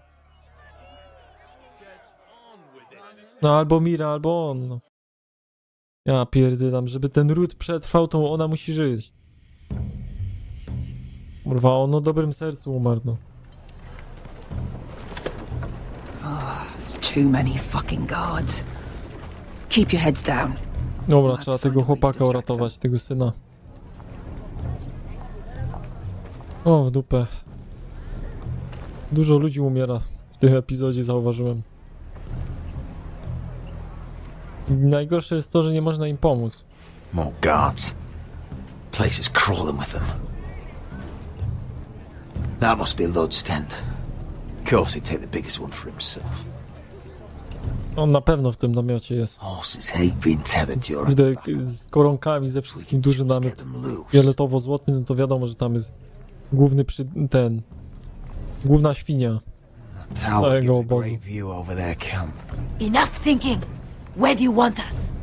[SPEAKER 2] No albo Mira, albo on, no. Ja pierdylam, żeby ten ród przetrwał, to ona musi żyć. Kurwa, on o dobrym sercu umarł, no.
[SPEAKER 12] There's too many fucking guards. Keep your heads down.
[SPEAKER 2] Dobra, trzeba tego chłopaka uratować, tego syna. O, w dupę. Dużo ludzi umiera w tym epizodzie, zauważyłem. Najgorsze jest to, że nie można im pomóc.
[SPEAKER 10] More guards. Place is crawling with them. That must be Lod's tent. Of course he'd take the biggest one for himself.
[SPEAKER 2] On na pewno w tym namiocie jest.
[SPEAKER 10] Horses hate being tethered during
[SPEAKER 2] Z koronkami, ze wszystkim, duży namiot fioletowo-złoty, no to wiadomo, że tam jest główny główna świnia całego obozu.
[SPEAKER 11] Enough thinking! Where do you want us?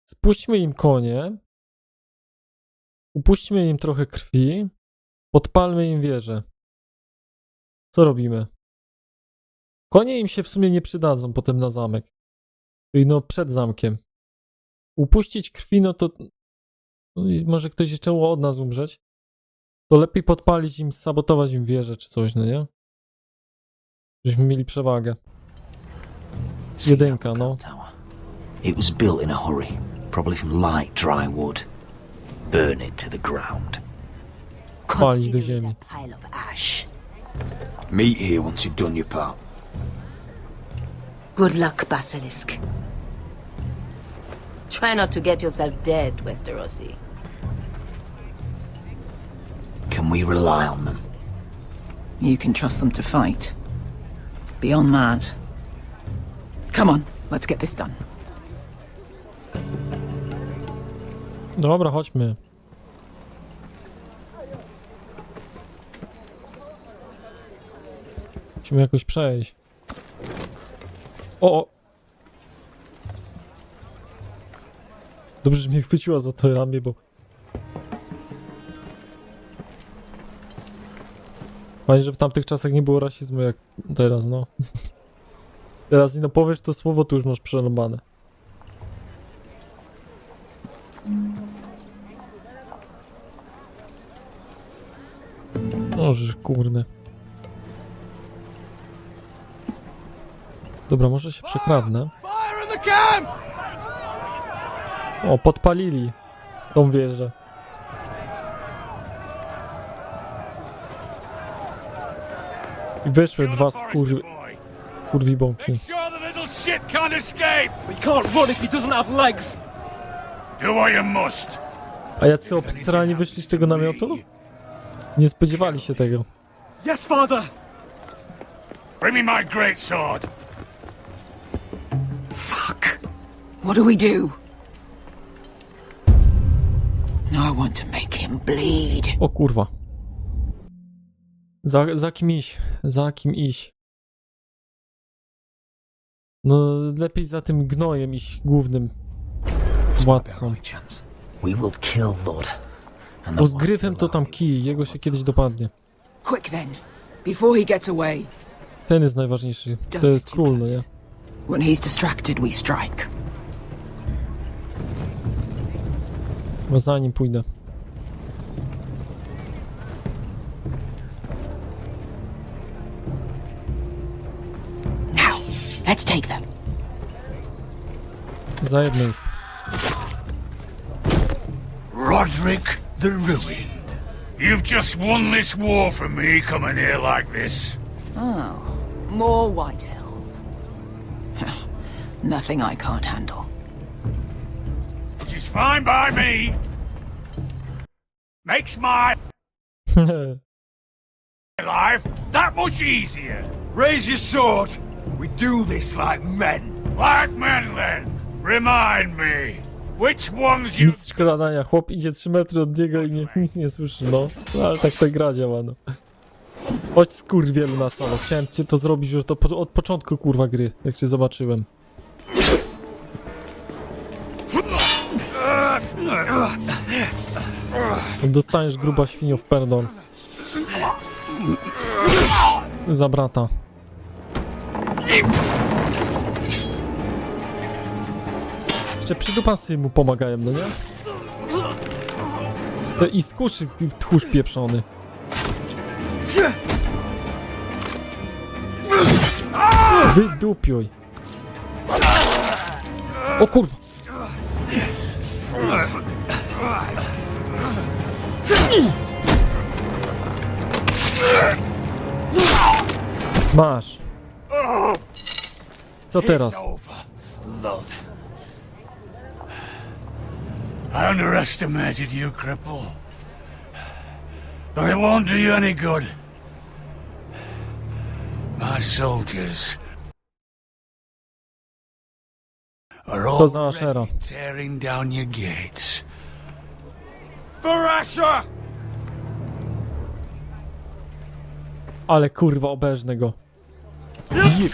[SPEAKER 2] Spuśćmy im konie. Upuśćmy im trochę krwi. Podpalmy im wieżę. Co robimy? Konie im się w sumie nie przydadzą potem na zamek. Czyli no przed zamkiem. Upuścić krwi, no to może ktoś jeszcze od nas umrzeć. To lepiej podpalić im, sabotować im wieżę czy coś, no nie? Żeśmy mieli przewagę. Jedynka, no.
[SPEAKER 10] It was built in a hurry, probably from light, dry wood. Burn it to the ground.
[SPEAKER 2] Palić do ziemi.
[SPEAKER 11] Pile of ash.
[SPEAKER 10] Meet here once you've done your part.
[SPEAKER 11] Good luck, Basilisk. Try not to get yourself dead, Westerosi.
[SPEAKER 10] Can we rely on them?
[SPEAKER 12] You can trust them to fight. Beyond that... Come on, let's get this done.
[SPEAKER 2] Dobra, chodźmy. Musimy jakoś przejść. O! Dobrze, że mnie chwyciła za to ramię, bo... Fajnie, że w tamtych czasach nie było rasizmu jak teraz, no. Teraz no powiesz to słowo, to już masz przerąbane. Możesz, kurde. Dobra, może się przekradnę. O, podpalili tą wieżę. I wyszły dwa kurwibąki. A jacy obstrani wyszli z tego namiotu? Nie spodziewali się tego.
[SPEAKER 13] Yes, father. Bring me my great sword.
[SPEAKER 12] Fuck. What do we do? I want to make him bleed.
[SPEAKER 2] O kurwa. Za kim iść? Za kim iść? No lepiej za tym gnojem iść, głównym władcą. Bo z gryfem to tam kij, jego się kiedyś dopadnie.
[SPEAKER 12] Quick then, before he gets away.
[SPEAKER 2] Ten jest najważniejszy. To jest król, no nie?
[SPEAKER 12] When he's distracted, we strike.
[SPEAKER 2] No za nim pójdę.
[SPEAKER 12] Now, let's take them.
[SPEAKER 2] Za jednej.
[SPEAKER 8] Roderick the Ruined. You've just won this war from me coming here like this.
[SPEAKER 12] Oh, more White Hills. Nothing I can't handle.
[SPEAKER 8] Which is fine by me. Makes my life that much easier.
[SPEAKER 13] Raise your sword. We do this like men.
[SPEAKER 8] Like men then. Remind me. Which ones you...
[SPEAKER 2] Mistrz kradania. Chłop idzie 3 metry od niego i nic nie słyszy, no. Ale tak ta gra działa, no. Chodź skurwielu na salę. Chciałem cię to zrobić już od początku, kurwa, gry, jak cię zobaczyłem. Dostaniesz, gruba świnio, w perdol. Za brata. Jeszcze przydupasy mu pomagają, no nie? I skuszy tchórz pieprzony. Wydupioj. O kurwa. Masz. Co teraz?
[SPEAKER 8] I underestimated you, cripple. But it won't do you any good. My soldiers are already tearing down your gates.
[SPEAKER 13] For Russia!
[SPEAKER 2] Ale kurwa, obejrzę go. Jip.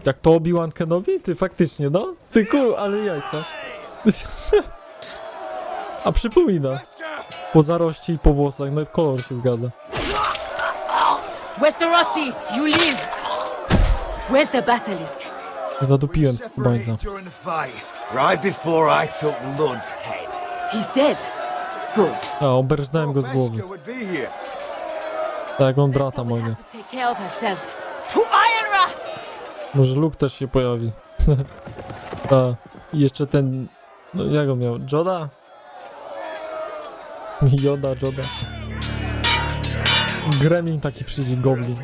[SPEAKER 2] Jak to Obi-Wan Kenobi? Ty faktycznie, no? Ty ale jajca. A przypomina. Po zarości i po włosach, nawet kolor się zgadza.
[SPEAKER 15] Westerosi, you live! Where's the basilisk?
[SPEAKER 2] Zadupiłem skubańca.
[SPEAKER 14] Right before I took Lud's head.
[SPEAKER 15] He's dead. Good.
[SPEAKER 2] A, oberżnąłem go z głowy. Tak, on brata mojego.
[SPEAKER 15] Take care of herself. To Ironra!
[SPEAKER 2] Może Luke też się pojawi. A, i jeszcze ten... No jak go miał? Joda? Joda. Gremlin taki przyjdzie, goblin.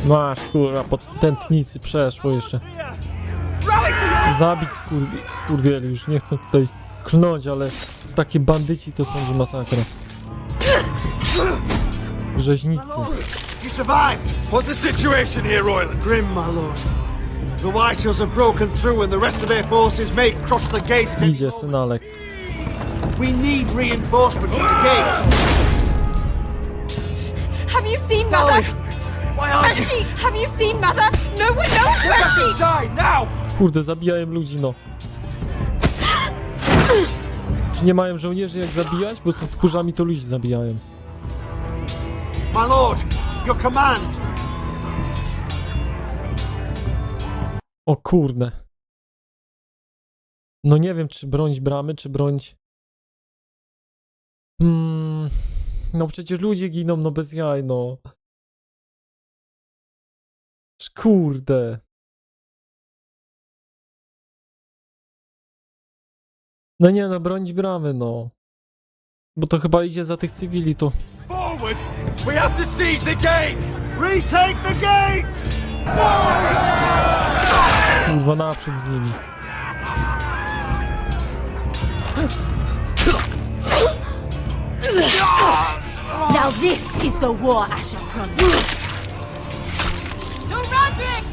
[SPEAKER 2] Masz, kurwa, pod tętnicy przeszło jeszcze. Zabić skurwieli, już nie chcę tutaj klnąć, ale z takie bandyci to są, że masakra. Rzeźnicy.
[SPEAKER 14] You survived!
[SPEAKER 13] What's the situation here, Royal?
[SPEAKER 14] Grim, my lord. The White Hills have broken through and the rest of their forces may cross the gates to...
[SPEAKER 2] Idzie synalek.
[SPEAKER 14] We need reinforcements at the gates.
[SPEAKER 15] Have you seen Mother? Where's she? Have you seen Mother? No one knows where she...
[SPEAKER 13] Inside, now!
[SPEAKER 2] Kurde, zabijają ludzi, no. Nie mają żołnierzy jak zabijać, bo są tchórzami, to ludzi zabijają.
[SPEAKER 14] My lord, your command!
[SPEAKER 2] O kurde. No nie wiem, czy bronić bramy, czy bronić... No przecież ludzie giną, no bez jaj, no. Kurde. No nie, no bronić bramy, no. Bo to chyba idzie za tych cywili, to...
[SPEAKER 13] Forward! We have to seize the gate! Retake the gate!
[SPEAKER 2] Kurwa, naprzód z nimi.
[SPEAKER 11] Now this is the war Asher promised.
[SPEAKER 15] To Roderick!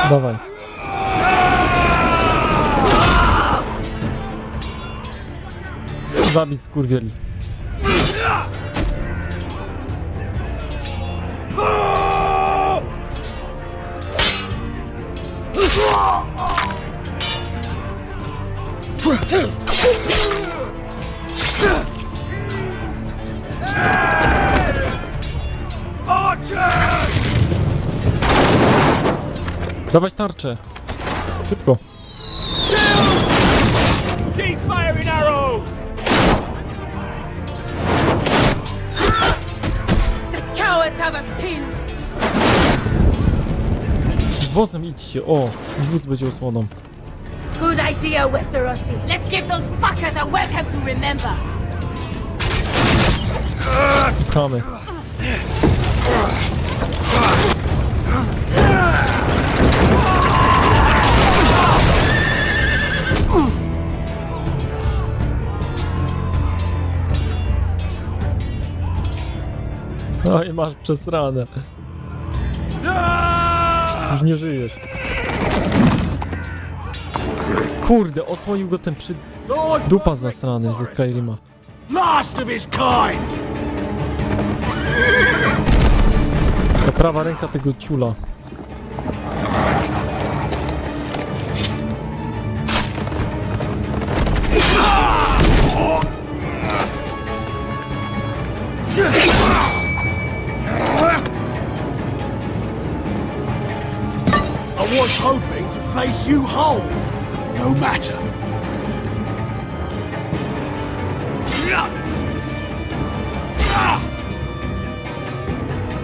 [SPEAKER 2] Dawaj. Zabić skurwieli. Dawać tarczę. Szybko.
[SPEAKER 13] Keep firing arrows!
[SPEAKER 15] The cowards have us pinned!
[SPEAKER 2] Z wozem idźcie. O, wóz będzie osłoną.
[SPEAKER 15] Good idea, Westerosi. Let's give those fuckers a welcome to remember.
[SPEAKER 2] Kamy. No i masz przesrane. Już nie żyjesz. Kurde, osłonił go ten dupa zasrany ze Skyrima.
[SPEAKER 14] Last of his kind!
[SPEAKER 2] Ta prawa ręka tego ciula.
[SPEAKER 14] I was hoping to face you whole. No matter.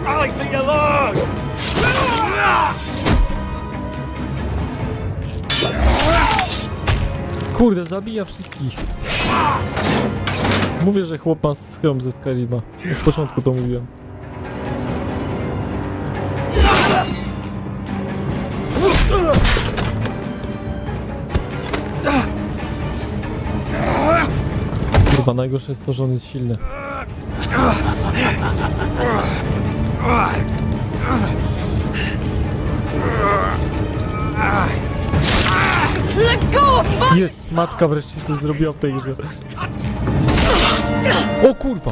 [SPEAKER 13] Rally to your lord!
[SPEAKER 2] Kurde, zabija wszystkich. Mówię, że chłop ma schron ze Skyrima. W początku to mówiłem. Kurwa, najgorsze jest to, że on jest silny. Jest, matka wreszcie coś zrobiła w tej grze. O kurwa!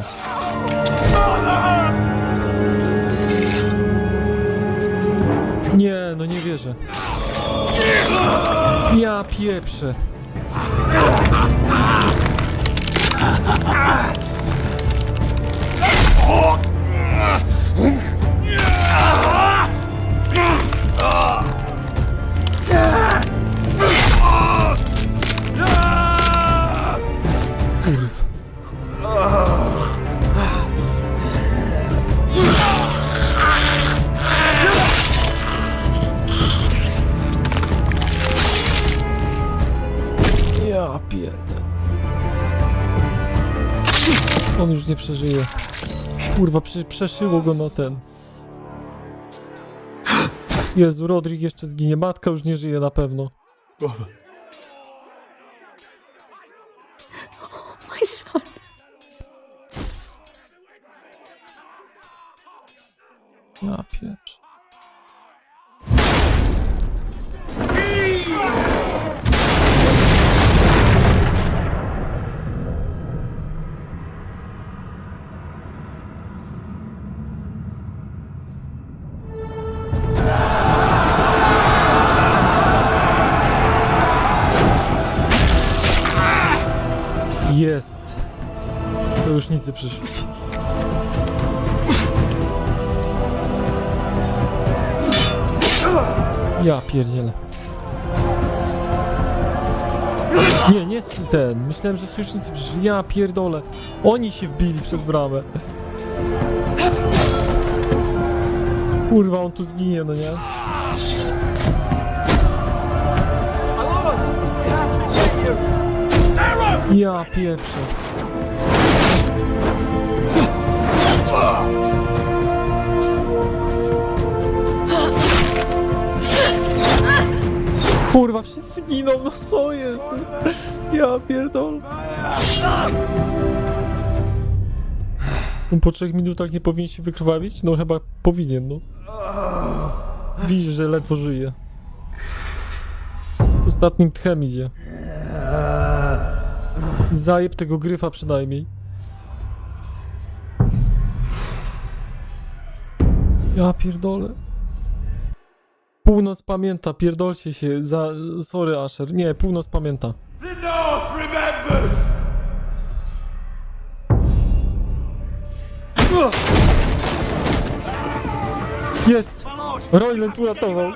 [SPEAKER 2] Nie, no nie wierzę. Ja pieprzę. Ja pierdolę. On już nie przeżyje. Kurwa, przeszyło go na ten. Jezu, Rodrik jeszcze zginie. Matka już nie żyje na pewno.
[SPEAKER 15] My son.
[SPEAKER 2] Ja pieprz. sojusznicy przyszli. Ja pierdzielę. Nie jest ten. Myślałem, że sojusznicy przyszli. Ja pierdolę. Oni się wbili przez bramę. Kurwa, on tu zginie, no nie? Ja pieprzę. Kurwa, wszyscy giną, no co jest? Ja pierdolę. Po 3 minutach nie powinien się wykrwawić? No chyba powinien, no. Widzisz, że ledwo żyje. Ostatnim tchem idzie. Zajeb tego gryfa przynajmniej. Ja pierdolę. Północ pamięta, pierdolcie się za... Sorry, Asher. Nie, północ pamięta.
[SPEAKER 13] The North remembers!
[SPEAKER 2] Jest! Royland uratował.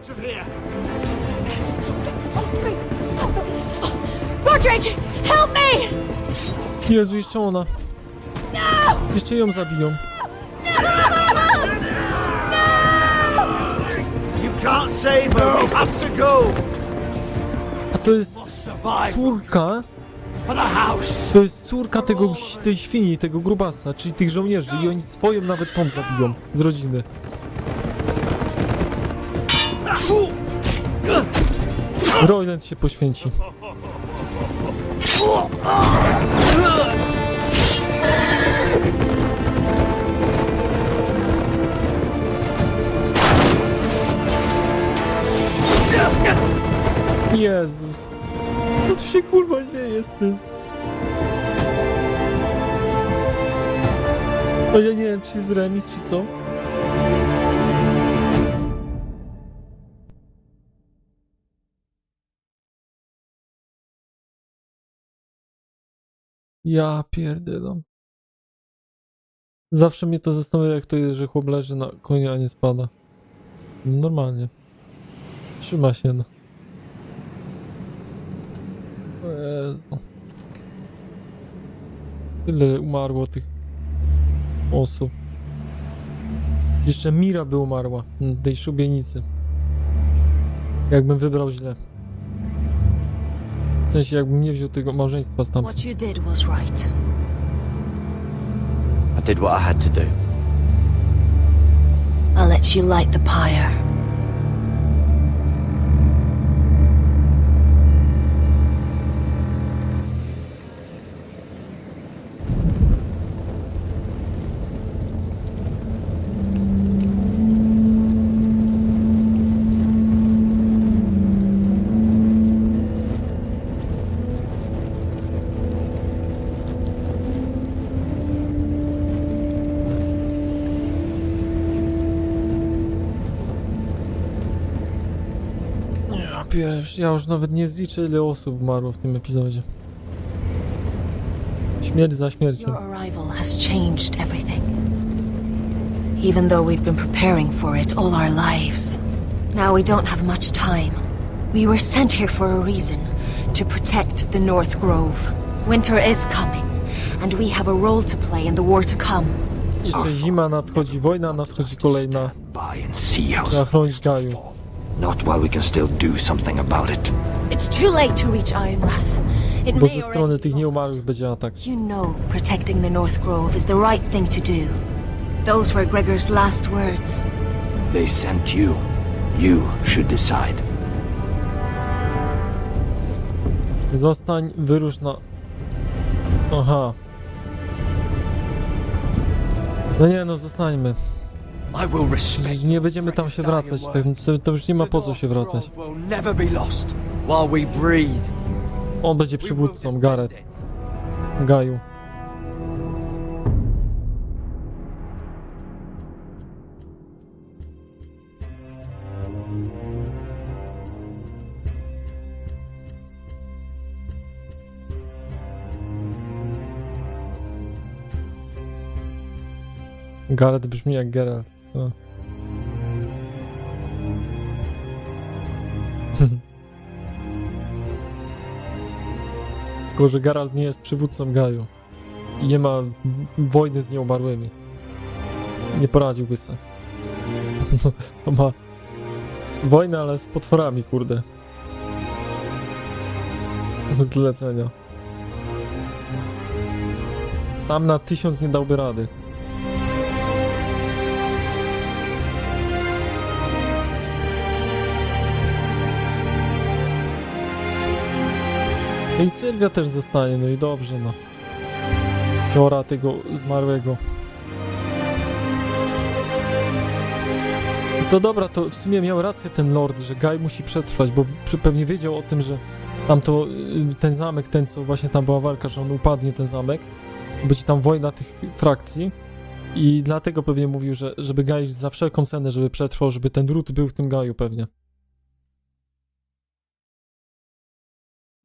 [SPEAKER 1] Roderick, help me!
[SPEAKER 2] Jezu, jeszcze ona. Jeszcze ją zabiją.
[SPEAKER 14] You can't save her, we have to go!
[SPEAKER 2] A to jest córka. To jest córka tej świni, tego grubasa, czyli tych żołnierzy. I oni swoją nawet tą zabiją z rodziny. Royland się poświęci. Jezus. Co tu się kurwa dzieje z tym? No ja nie wiem, czy jest remis, czy co? Ja pierdolę. Zawsze mnie to zastanawia, jak to jest, że chłop leży na koniu, a nie spada. Normalnie. Trzyma się, no. O Jezu. Tyle umarło tych osób. Jeszcze Mira by umarła, tej szubienicy. Jakbym wybrał źle. W sensie, jakbym nie wziął tego małżeństwa stamtąd.
[SPEAKER 11] What you did was right.
[SPEAKER 17] I did what I had to do.
[SPEAKER 11] I'll let you light the pyre.
[SPEAKER 2] Ja już nawet nie zliczę, ile osób umarło w tym epizodzie. Śmierć za śmiercią.
[SPEAKER 11] Your arrival has changed everything. Even though we've been preparing for it all our lives. Now we don't have much time. We were sent here for a reason. To protect the North Grove. Winter is coming. And we have a role to play in the war to come.
[SPEAKER 2] Jeszcze zima nadchodzi, wojna nadchodzi kolejna. Trzeba chronić kraju.
[SPEAKER 10] Not while we can still do something about it.
[SPEAKER 11] It's too late to reach Ironwrath. It
[SPEAKER 2] Bo
[SPEAKER 11] may
[SPEAKER 2] ze strony tych nieumarłych będzie atak.
[SPEAKER 11] You know protecting the North Grove is the right thing to do. Those were Gregor's last words.
[SPEAKER 10] They sent you. You should decide.
[SPEAKER 2] Zostań, wyrusz na... Aha. No nie, no zostańmy. Nie będziemy tam się wracać, to już nie ma po co się wracać. On będzie przywódcą, Gareth. Gaju. Gareth brzmi jak Geralt. No. Tylko, że Geralt nie jest przywódcą Gaju. I nie ma wojny z nieumarłymi. Nie poradziłby sobie. To ma wojnę, ale z potworami, kurde. Z zlecenia. Sam na 1000 nie dałby rady. No i Sylwia też zostanie, no i dobrze, no. Ciora tego zmarłego. No to dobra, to w sumie miał rację ten lord, że Guy musi przetrwać, bo pewnie wiedział o tym, że tam to, ten zamek, ten co właśnie tam była walka, że on upadnie, ten zamek. Będzie tam wojna tych frakcji. I dlatego pewnie mówił, że żeby Guy za wszelką cenę, żeby przetrwał, żeby ten ród był w tym Gaju pewnie.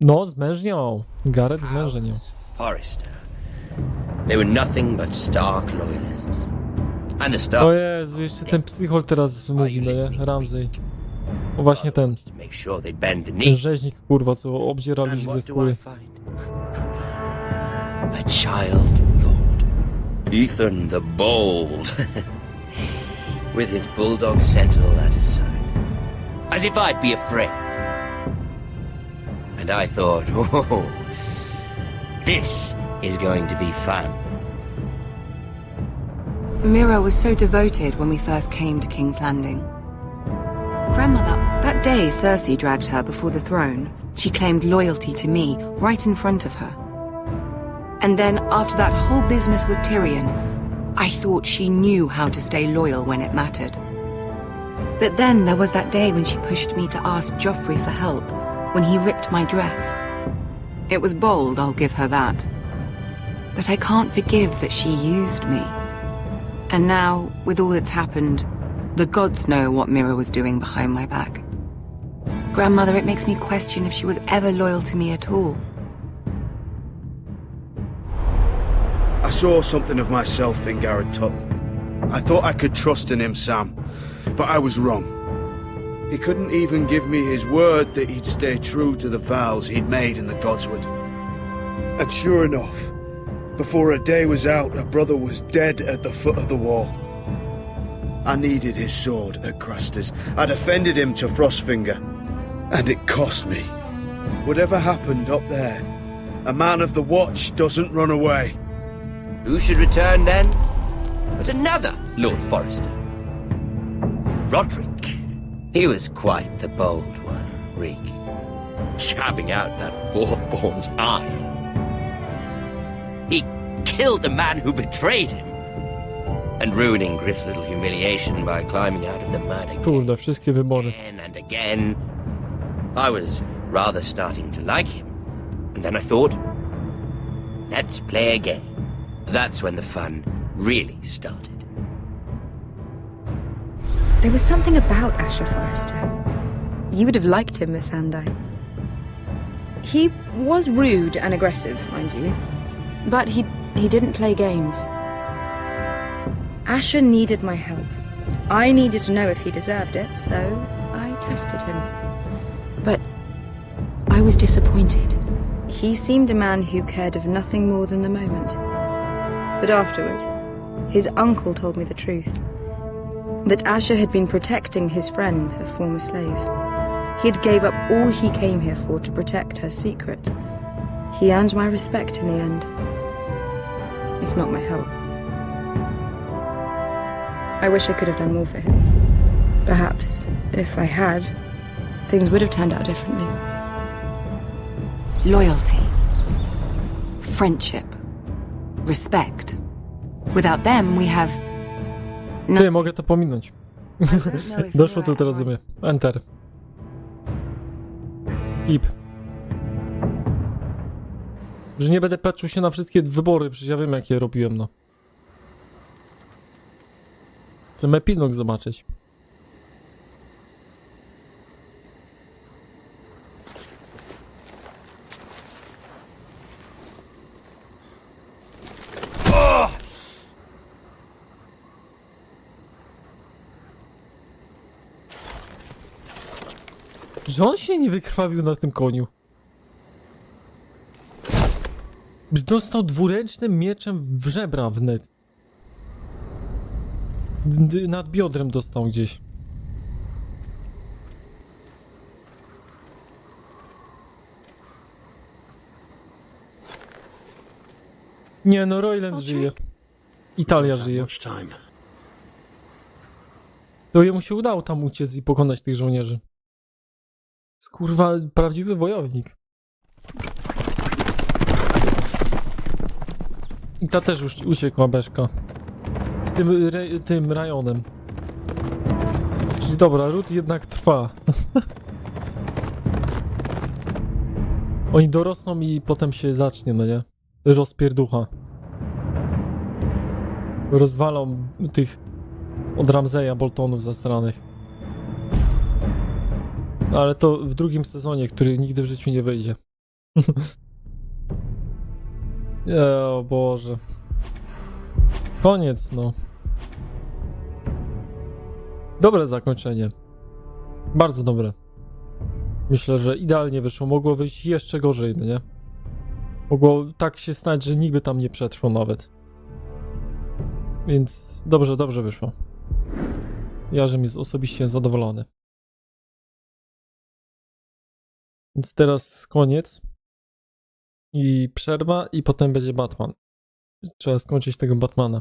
[SPEAKER 2] No, zmężniał. Gareth zmężniał.
[SPEAKER 4] Forrester. They were nothing but stark loyalists. And the Stark...
[SPEAKER 2] O Jezu, jeszcze ten psychol teraz mówi, no nie? Ramsey. O właśnie ten. Ten rzeźnik, kurwa, co obdziera ludzi ze skóry.
[SPEAKER 4] A child lord. Ethan the Bold. With his bulldog sentinel at his side. As if I'd be afraid. And I thought, oh, this is going to be fun.
[SPEAKER 3] Mira was so devoted when we first came to King's Landing. Grandmother, that day Cersei dragged her before the throne, she claimed loyalty to me right in front of her. And then, after that whole business with Tyrion, I thought she knew how to stay loyal when it mattered. But then there was that day when she pushed me to ask Joffrey for help, when he ripped my dress. It was bold, I'll give her that. But I can't forgive that she used me. And now, with all that's happened, the gods know what Mira was doing behind my back. Grandmother, it makes me question if she was ever loyal to me at all.
[SPEAKER 18] I saw something of myself in Garrett Tuttle. I thought I could trust in him, Sam, but I was wrong. He couldn't even give me his word that he'd stay true to the vows he'd made in the Godswood. And sure enough, before a day was out, a brother was dead at the foot of the wall. I needed his sword at Craster's. I defended him to Frostfinger, and it cost me. Whatever happened up there, a man of the Watch doesn't run away.
[SPEAKER 4] Who should return then? But another Lord Forrester. Roderick. He was quite the bold one, Reek. Jabbing out that fourth-born's eye. He killed the man who betrayed him. And ruining Griff's little humiliation by climbing out of the mud
[SPEAKER 2] Kurde, wszystkie wybory.
[SPEAKER 4] again and again. I was rather starting to like him. And then I thought, let's play a game. That's when the fun really started.
[SPEAKER 3] There was something about Asher Forrester. You would have liked him, Miss Sandai. He was rude and aggressive, mind you. But he didn't play games. Asher needed my help. I needed to know if he deserved it, so I tested him. But I was disappointed. He seemed a man who cared of nothing more than the moment. But afterward, his uncle told me the truth. That Asher had been protecting his friend, a former slave. He had gave up all he came here for to protect her secret. He earned my respect in the end, if not my help. I wish I could have done more for him. Perhaps, if I had, things would have turned out differently. Loyalty. Friendship. Respect. Without them, we have...
[SPEAKER 2] Ty, mogę to pominąć. Doszło tu teraz do mnie. Enter. Keep. Że nie będę patrzył się na wszystkie wybory, przecież ja wiem jakie robiłem, no. Chcę epilog zobaczyć. Że on się nie wykrwawił na tym koniu. Dostał dwuręcznym mieczem w żebra wnet. Nad biodrem dostał gdzieś. Nie no, Royland żyje. Italia żyje. To jemu się udało tam uciec i pokonać tych żołnierzy. Kurwa, prawdziwy wojownik. I ta też już uciekła Beszka. Z tym rajonem. Czyli dobra, ród jednak trwa. Oni dorosną i potem się zacznie, no nie? Rozpierducha. Rozwalą tych od Ramseya Boltonów zastranych. Ale to w drugim sezonie, który nigdy w życiu nie wyjdzie. O Boże. Koniec, no. Dobre zakończenie. Bardzo dobre. Myślę, że idealnie wyszło. Mogło wyjść jeszcze gorzej, no nie? Mogło tak się stać, że nikt by tam nie przetrwał nawet. Więc dobrze wyszło. Ja, żem jest osobiście zadowolony. Więc teraz koniec. I przerwa, i potem będzie Batman. Trzeba skończyć tego Batmana.